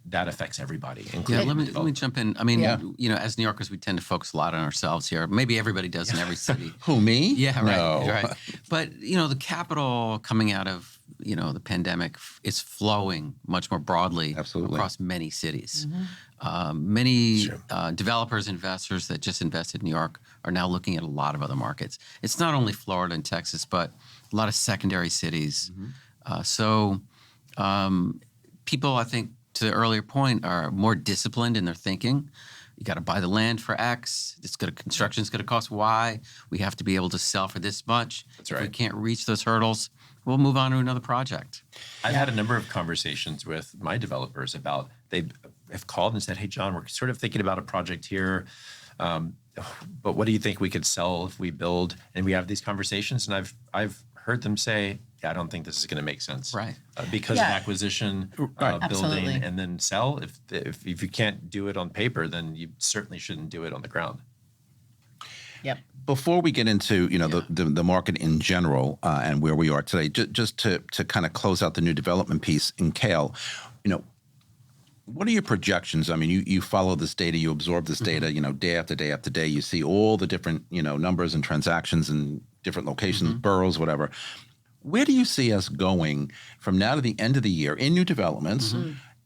that affects everybody. Yeah, let me jump in. I mean, as New Yorkers, we tend to focus a lot on ourselves here. Maybe everybody does in every city. Who, me? Yeah, right. No. Right. But the capital coming out of the pandemic is flowing much more broadly across many cities. Mm-hmm. Many developers, investors that just invested in New York are now looking at a lot of other markets. It's not only Florida and Texas, but a lot of secondary cities. Mm-hmm. People, I think, to the earlier point, are more disciplined in their thinking. You got to buy the land for X. Construction's going to cost Y. We have to be able to sell for this much. That's right. If we can't reach those hurdles, we'll move on to another project. I've had a number of conversations with my developers about have called and said, "Hey, John, we're sort of thinking about a project here, but what do you think we could sell if we build?" And we have these conversations, and I've heard them say, "Yeah, I don't think this is going to make sense." Right. Because Yeah. of acquisition, building, Absolutely. and then sell. If you can't do it on paper, then you certainly shouldn't do it on the ground. Yep. Before we get into the market in general and where we are today, just to kind of close out the new development piece in Kale, what are your projections? I mean, you follow this data, you absorb this data, day after day after day. You see all the different numbers and transactions in different locations, boroughs, whatever. Where do you see us going from now to the end of the year in new developments,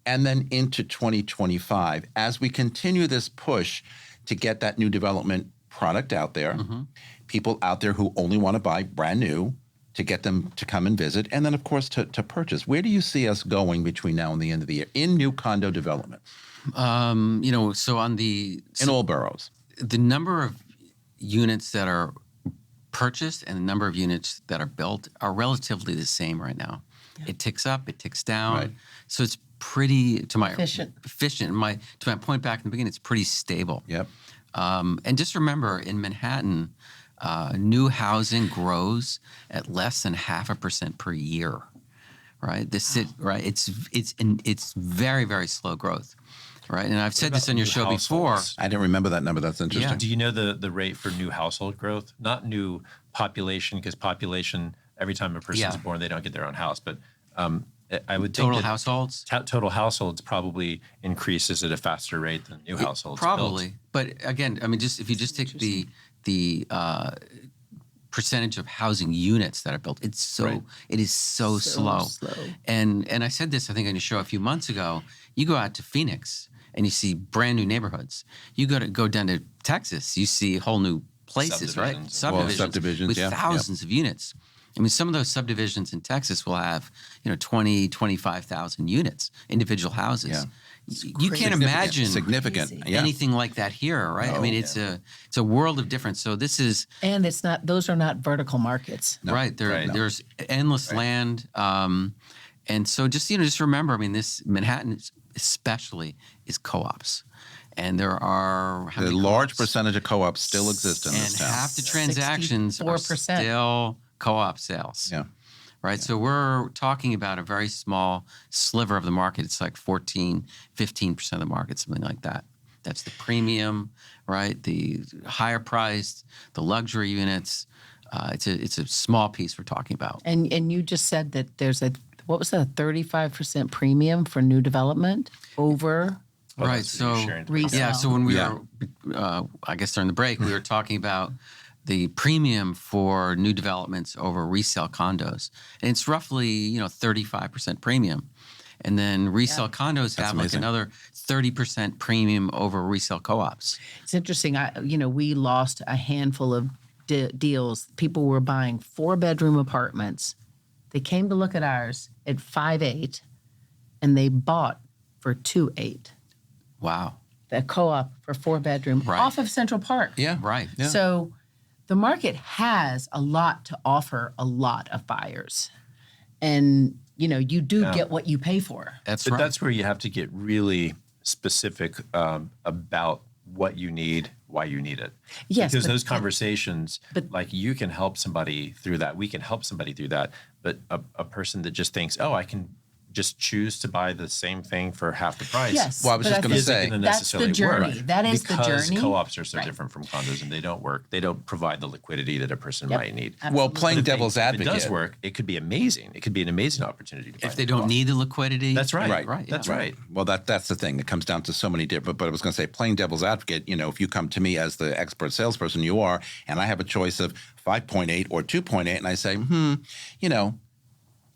and then into 2025 as we continue this push to get that new development product out there, people out there who only want to buy brand new, to get them to come and visit, and then of course to purchase? Where do you see us going between now and the end of the year in new condo development? So on In all boroughs. the number of units that are purchased and the number of units that are built are relatively the same right now. Yeah. It ticks up, it ticks down. Right. So it's pretty Efficient. To my point back in the beginning, it's pretty stable. Yep. And just remember, in Manhattan, new housing grows at less than 0.5% per year. Right. It's very, very slow growth. Right. And I've said this on your show before. I didn't remember that number. That's interesting. Yeah. Do you know the rate for new household growth? Not new population, because population, every time a person's born, they don't get their own house. But I would think Total households? Total households probably increases at a faster rate than new households. Probably. built. But again, I mean, if you just take the percentage of housing units that are built, it is so slow. And I said this, I think, on your show a few months ago. You go out to Phoenix and you see brand new neighborhoods. You go down to Texas, you see whole new places, right? Subdivisions with thousands of units. I mean, some of those subdivisions in Texas will have 20, 25,000 units, individual houses. Yeah. You can't imagine significant. Yeah. anything like that here, right? I mean, it's a world of difference. So this is And it's not; those are not vertical markets. right. There's endless land, and so just remember. I mean, this Manhattan especially is co-ops, and there are A large percentage of co-ops still exist in this and town. half the transactions are 64%. still co-op sales. Yeah. Right. So we're talking about a very small sliver of the market. It's like 14, 15% of the market, something like that. That's the premium, right? The higher priced, the luxury units. It's a small piece we're talking about. And you just said that there's a 35% premium for new development over Right. That's what you're So sharing. resale. yeah. So when we were, I guess during the break, we were talking about the premium for new developments over resale condos, and it's roughly 35% premium, and then resale condos have like amazing. another 30% premium over resale co-ops. It's interesting. We lost a handful of deals. People were buying 4-bedroom apartments. They came to look at ours at 5.8, and they bought for 2.8. Wow. The co-op for 4-bedroom Right. off of Central Park. Yeah. Right. Yeah. So the market has a lot to offer a lot of buyers, and you do get what you pay for. That's But right. that's where you have to get really specific about what you need, why you need it. Yes, because but- those conversations, but- like you can help somebody through that. We can help somebody through that. But a person that just thinks, oh, I can just choose to buy the same thing for half the price. Yes. Well, I was but just gonna think say- Isn't going to that's necessarily the journey. work. That is the because journey. co-ops are so Right. different from condos, and they don't work. They don't provide the liquidity that a person Yep. might need. Well, playing devil's If advocate. it does work, it could be amazing. It could be an amazing opportunity to buy if they the don't co-op. need the liquidity. That's right. Right. Right. That's yeah. right. Well, that's the thing. It comes down to so many different. But I was going to say, playing devil's advocate. If you come to me as the expert salesperson you are, and I have a choice of 5.8 or 2.8, and I say,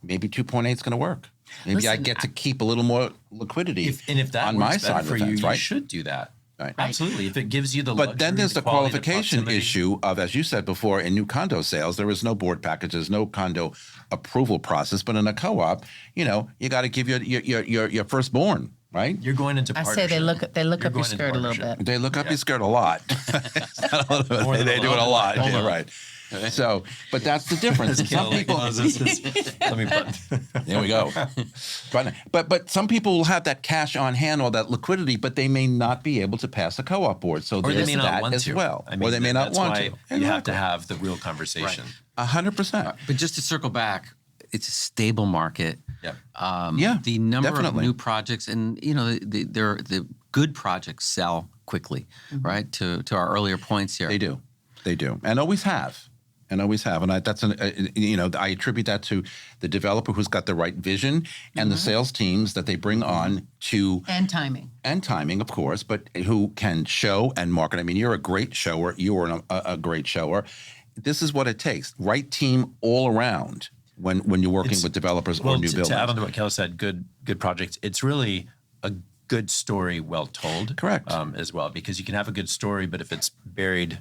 maybe 2.8 is going to work. Maybe I Listen, get to keep a little more liquidity If that on works my better side of for the fence, you, right? you should do that. Right. Absolutely. If it gives you the But then luxury, there's the quality, qualification proximity. issue of, as you said before, in new condo sales, there is no board package, there's no condo approval process. But in a co-op, you got to give your firstborn, right? You're going into I partnership. say they look You're up your going into skirt a little partnership. bit. They look up your skirt a lot. It's not a little bit. More than They a do it a lot. lot. Hold Yeah, on. right. So, but that's the difference. Some people, Let me put. there we go. But some people will have that cash on hand or that liquidity, but they may not be able to pass a co-op board. So Or they there's may not that want as to. well. I mean, Or they may not that's want why to. You have to have the real conversation. 100%. But just to circle back, it's a stable market. Yep. The number definitely. of new projects, and the good projects sell quickly, right? To our earlier points here. They do, and always have. And I attribute that to the developer who's got the right vision and the sales teams that they bring on to And timing. and timing, of course, but who can show and market. I mean, you're a great shower. You are a great shower. This is what it takes. Right team all around when you're working with developers or new buildings. To add on to what Kelly said, good projects. It's really a good story well told. Correct. As well, because you can have a good story, but if it's buried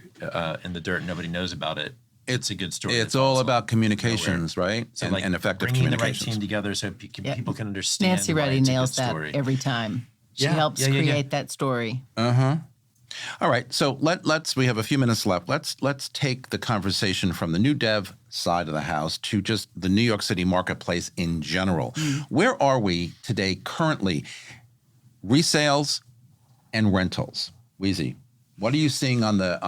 in the dirt and nobody knows about it, it's a good story. It's all about communications, right? So and effective bringing the right communications. team together so people can understand. Nancy why Reddy it's a nails good that story. every time. She Yeah, helps yeah. create that story. All right, so we have a few minutes left. Let's take the conversation from the new dev side of the house to just the New York City marketplace in general. Where are we today currently? Resales and rentals. Wheezy, what are you seeing on the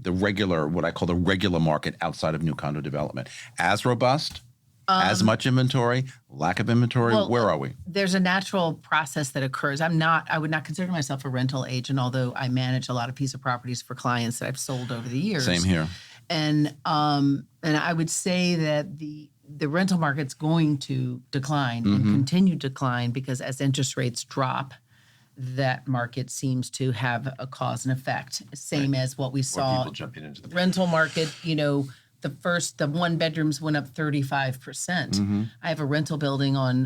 regular, what I call the regular market outside of new condo development? As robust? As much inventory? Lack of inventory? Well, Where are we? There's a natural process that occurs. I would not consider myself a rental agent, although I manage a lot of piece of properties for clients that I've sold over the years. Same here. And I would say that the rental market's going to decline and continue to decline because as interest rates drop, that market seems to have a cause and effect. Same as what we More saw. people jumping into the Rental market, the one bedrooms went up 35%. I have a rental building on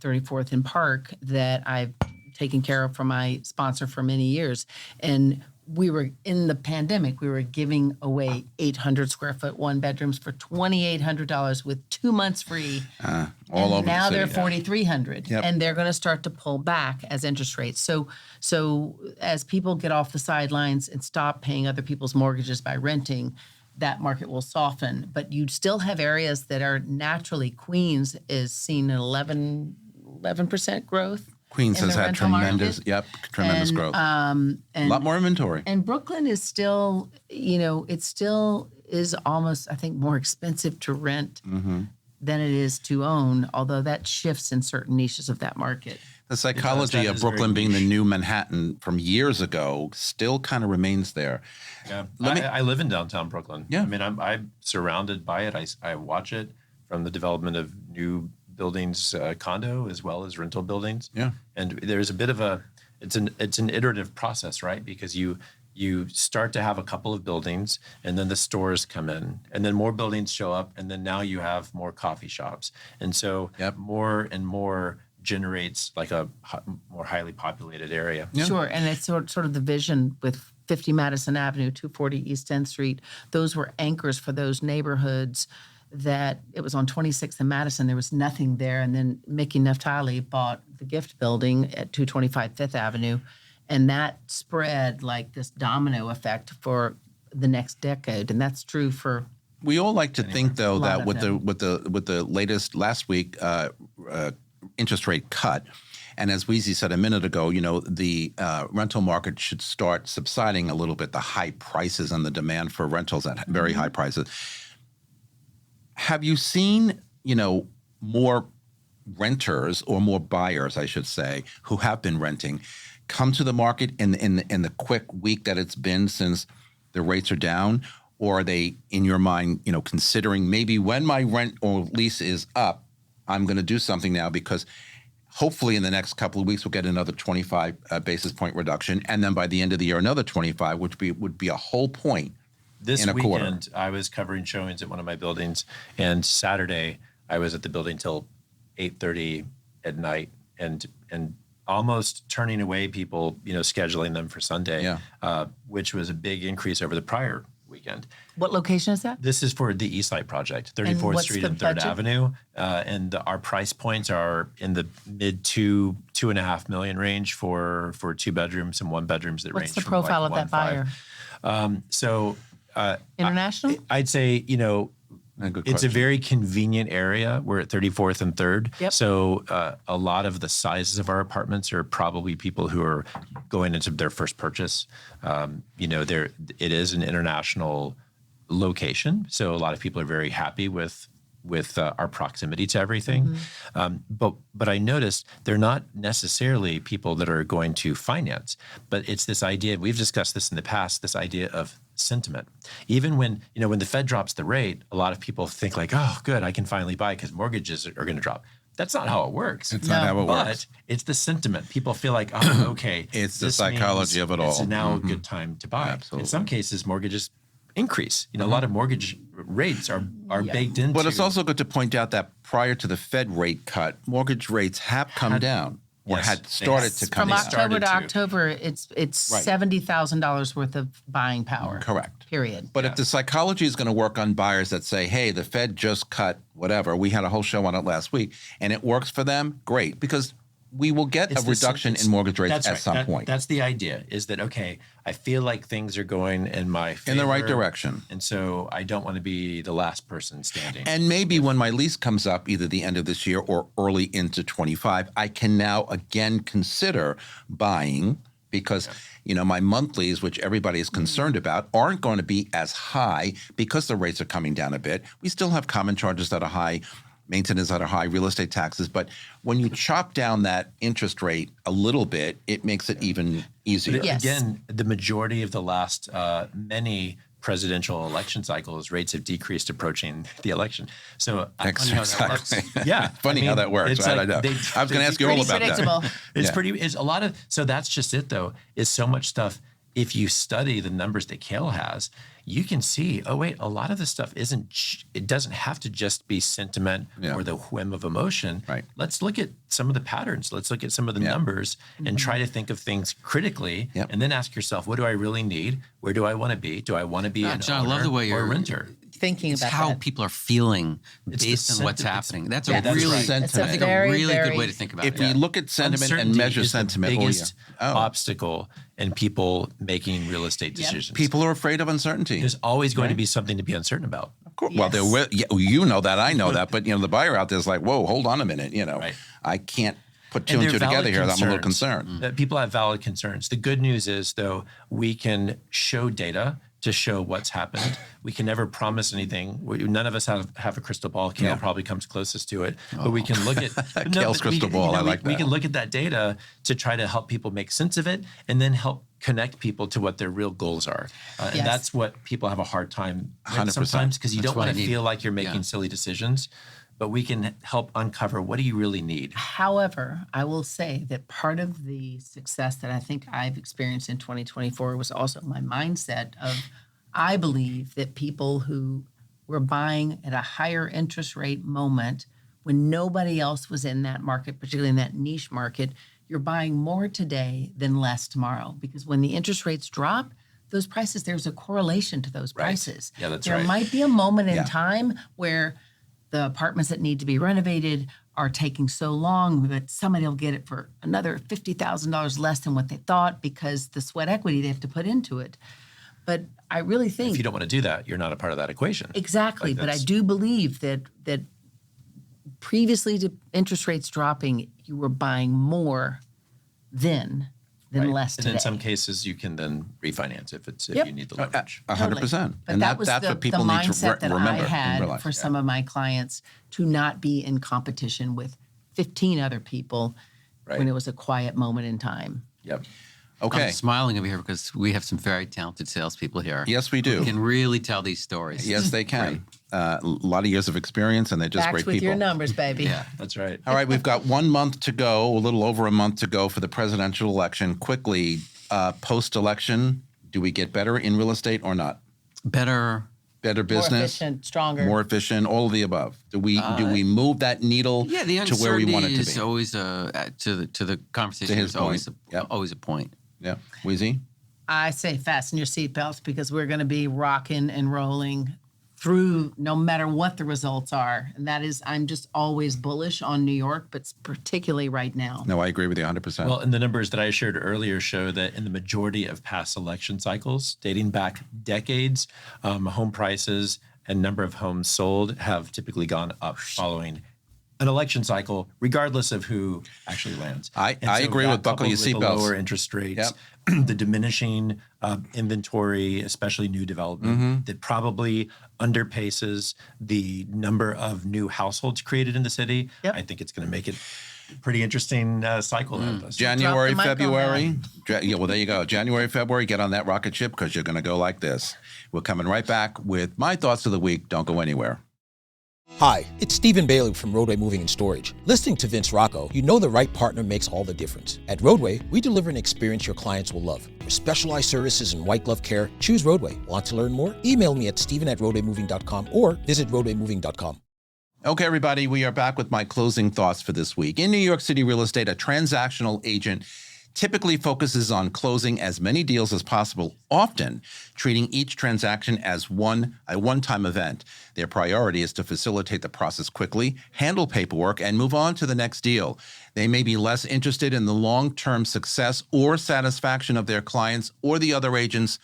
34th and Park that I've taken care of for my sponsor for many years. And we were in the pandemic, we were giving away 800 square foot one bedrooms for $2,800 with 2 months free. All over Now the they're city. 4,300, Yep. and they're going to start to pull back as interest rates. So as people get off the sidelines and stop paying other people's mortgages by renting, that market will soften. But you still have areas that are naturally. Queens is seeing an 11% growth. Queens in has the had rental tremendous market. growth. And A lot more inventory. And Brooklyn is still, it still is almost, I think, more expensive to rent than it is to own, although that shifts in certain niches of that market. The psychology that of is Brooklyn very being the niche. new Manhattan from years ago still kind of remains there. Yeah, I live in downtown Brooklyn. Yeah. I mean, I'm surrounded by it. I watch it from the development of new buildings, condo as well as rental buildings. Yeah. And there's a bit of it's an iterative process, right? Because you start to have a couple of buildings, and then the stores come in, and then more buildings show up, and then now you have more coffee shops, and so more and more generates like a more highly populated area. Yeah. Sure, and it's sort of the vision with 50 Madison Avenue, 240 East 10th Street. Those were anchors for those neighborhoods that it was on 26th and Madison. There was nothing there. And then Mickey Naftali bought the Gift Building at 225 Fifth Avenue. And that spread like this domino effect for the next decade. And that's true for We all like to think, though, lot that of with the latest last week interest rate cut, and as Weezy said a minute ago, the rental market should start subsiding a little bit. The high prices and the demand for rentals at very high prices. Have you seen, more renters or more buyers, I should say, who have been renting, come to the market in the quick week that it's been since the rates are down? Or are they, in your mind, considering maybe when my rent or lease is up, I'm going to do something now because hopefully in the next couple of weeks we'll get another 25 basis point reduction, and then by the end of the year another 25, which would be a whole point. This in a quarter. weekend, I was covering showings at one of my buildings, and Saturday I was at the building till 8:30 at night, and almost turning away people, scheduling them for Sunday, which was a big increase over the prior weekend. what location is that? This is for the Eastside project, 34th what's Street the and 3rd budget? Avenue, and our price points are in the mid $2.5 million range for 2 bedrooms and 1 bedrooms that What's range the from profile like of that buyer? 1.5. So International? I'd say, Good it's a question. very convenient area. We're at 34th and 3rd. Yep. So a lot of the sizes of our apartments are probably people who are going into their first purchase. It is an international location. So a lot of people are very happy with our proximity to everything. But I noticed they're not necessarily people that are going to finance, but it's this idea, we've discussed this in the past, this idea of sentiment. Even when the Fed drops the rate, a lot of people think like, oh, good, I can finally buy because mortgages are going to drop. That's not how it works. It's not how it works. But it's the sentiment. People feel like, oh, okay. It's the this psychology means of it all. It's now a good time to buy. Absolutely. In some cases, mortgages increase. A lot of mortgage rates are baked into. But it's also good to point out that prior to the Fed rate cut, mortgage rates have come down or Yes, had they started have. to come From down. October to Started to. October, it's Right. $70,000 worth of buying power. Correct. Period. But if the psychology is going to work on buyers that say, hey, the Fed just cut whatever, we had a whole show on it last week, and it works for them, great, because we will get It's a the- reduction it's- in mortgage rates that's at right. some point. That's the idea, is that, okay, I feel like things are going in my favor. In the right direction. And so I don't want to be the last person standing. And maybe when my lease comes up, either the end of this year or early into 25, I can now again consider buying because, my monthlies, which everybody is concerned about, aren't going to be as high because the rates are coming down a bit. We still have common charges that are high, maintenance that are high, real estate taxes. But when you chop down that interest rate a little bit, it makes it even easier. Yes. Again, the majority of the last many presidential election cycles, rates have decreased approaching the election. So funny how that works. Exactly. Yeah, Funny how that works. it's Right, like I know. they- I was going to ask you all Pretty about predictable. that. It's Yeah. pretty. It's a lot of. So that's just it, though. Is so much stuff. If you study the numbers that Kale has, you can see. Oh wait, a lot of this stuff isn't. It doesn't have to just be sentiment Yeah. or the whim of emotion. Right. Let's look at some of the patterns. Let's look at some of the numbers and try to think of things critically, Yep. and then ask yourself, what do I really need? Where do I want to be? Do I want to be an John, I love owner the way or a you're renter? Thinking It's about how that. people are feeling It's based the on what's sentiment. happening. That's Yeah. a That's really, right. It's a I think very, a really very- good way to think about If it. we look at sentiment and Uncertainty measure is sentiment, the biggest oh, obstacle in people making real estate decisions. people are afraid of uncertainty. There's always going to be something to be uncertain about. Of course. Well, there will, you know that, I know that, but the buyer out there is like, whoa, hold on a minute, Right. I can't put two And and they're two together valid here. I'm a little concerns. concerned. People have valid concerns. The good news is, though, we can show data to show what's happened. We can never promise anything. None of us have a crystal ball. Kale probably comes closest to it. But we can look at Kale's but crystal ball, I like We that. can look at that data to try to help people make sense of it and then help connect people to what their real goals are. Yes. And that's what people have a hard time with 100%. sometimes, because you That's don't what want I to need. feel like you're making Yeah. silly decisions. But we can help uncover, what do you really need? However, I will say that part of the success that I think I've experienced in 2024 was also my mindset of, I believe that people who were buying at a higher interest rate moment when nobody else was in that market, particularly in that niche market, you're buying more today than less tomorrow. Because when the interest rates drop, those prices, there's a correlation to those Right. prices. Yeah, that's there right. might be a moment in Yeah. time where the apartments that need to be renovated are taking so long that somebody will get it for another $50,000 less than what they thought because the sweat equity they have to put into it. But I really think If you don't want to do that, you're not a part of that equation. exactly. Like But I that's- do believe that previously to interest rates dropping, you were buying more then than Right. less And today. in some cases, you can then refinance if Yep. you need the leverage. 100%. But And that was that's the, what people the need to mindset that remember I and had realize. for some of my clients to not be in competition with 15 other people when Right. it was a quiet moment in time. Yep. Okay. I'm smiling over here because we have some very talented salespeople here. Yes, we do. Who can really tell these stories. Yes, they can. A lot of years of experience, and they're just Backed great with people. your numbers, baby. Yeah. That's right. All right, we've got 1 month to go, a little over a month to go for the presidential election. Quickly, post-election, do we get better in real estate or not? Better. Better More business, efficient, stronger. more efficient, all of the above. Do we move that needle Yeah, the to where we want it uncertainty to is be? always to the conversation. To his is always point. always a point. Yeah, Wheezy? I say fasten your seatbelts because we're going to be rocking and rolling through no matter what the results are. And that is, I'm just always bullish on New York, but particularly right now. No, I agree with you 100%. Well, and the numbers that I shared earlier show that in the majority of past election cycles, dating back decades, home prices and number of homes sold have typically gone up following an election cycle, regardless of who actually lands. I agree with buckle your seatbelts. seatbelts. Lower interest rates, the diminishing inventory, especially new development, that probably underpaces the number of new households created in the city. Yep. I think it's going to make it a pretty interesting cycle ahead of us. January, Drop the mic on February. Yeah, well, there you go. January, February, get on that rocket ship because you're going to go like this. We're coming right back with my thoughts of the week. Don't go anywhere. Hi, it's Stephen Bailey from Roadway Moving and Storage. Listening to Vince Rocco, you know the right partner makes all the difference. At Roadway, we deliver an experience your clients will love. For specialized services and white glove care, choose Roadway. Want to learn more? Email me at steven@roadwaymoving.com or visit roadwaymoving.com. Okay, everybody, we are back with my closing thoughts for this week. In New York City real estate, a transactional agent typically focuses on closing as many deals as possible, often treating each transaction as a one-time event. Their priority is to facilitate the process quickly, handle paperwork, and move on to the next deal. They may be less interested in the long-term success or satisfaction of their clients or the other agents,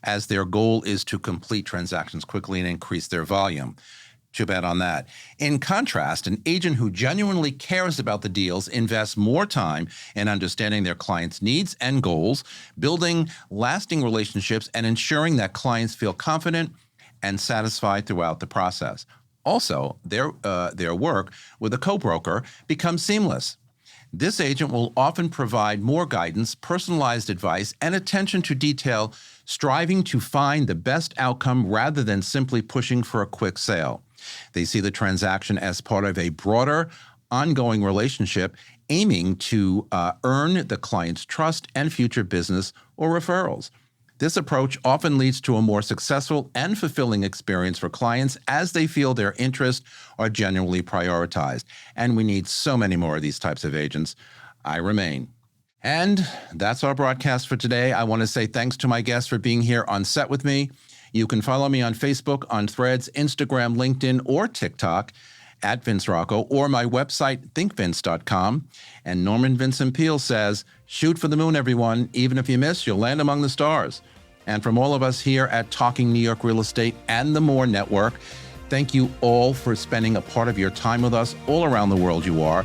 as their goal is to complete transactions quickly and increase their volume. Too bad on that. In contrast, an agent who genuinely cares about the deals invests more time in understanding their clients' needs and goals, building lasting relationships, and ensuring that clients feel confident and satisfied throughout the process. Also, their work with a co-broker becomes seamless. This agent will often provide more guidance, personalized advice, and attention to detail, striving to find the best outcome rather than simply pushing for a quick sale. They see the transaction as part of a broader, ongoing relationship, aiming to earn the client's trust and future business or referrals. This approach often leads to a more successful and fulfilling experience for clients as they feel their interests are genuinely prioritized. And we need so many more of these types of agents. I remain. And that's our broadcast for today. I want to say thanks to my guests for being here on set with me. You can follow me on Facebook, on Threads, Instagram, LinkedIn, or TikTok at Vince Rocco, or my website, thinkvince.com. And Norman Vincent Peale says, shoot for the moon, everyone. Even if you miss, you'll land among the stars. And from all of us here at Talking New York Real Estate and the More Network, thank you all for spending a part of your time with us all around the world you are.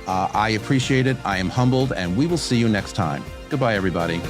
I appreciate it. I am humbled, and we will see you next time. Goodbye, everybody.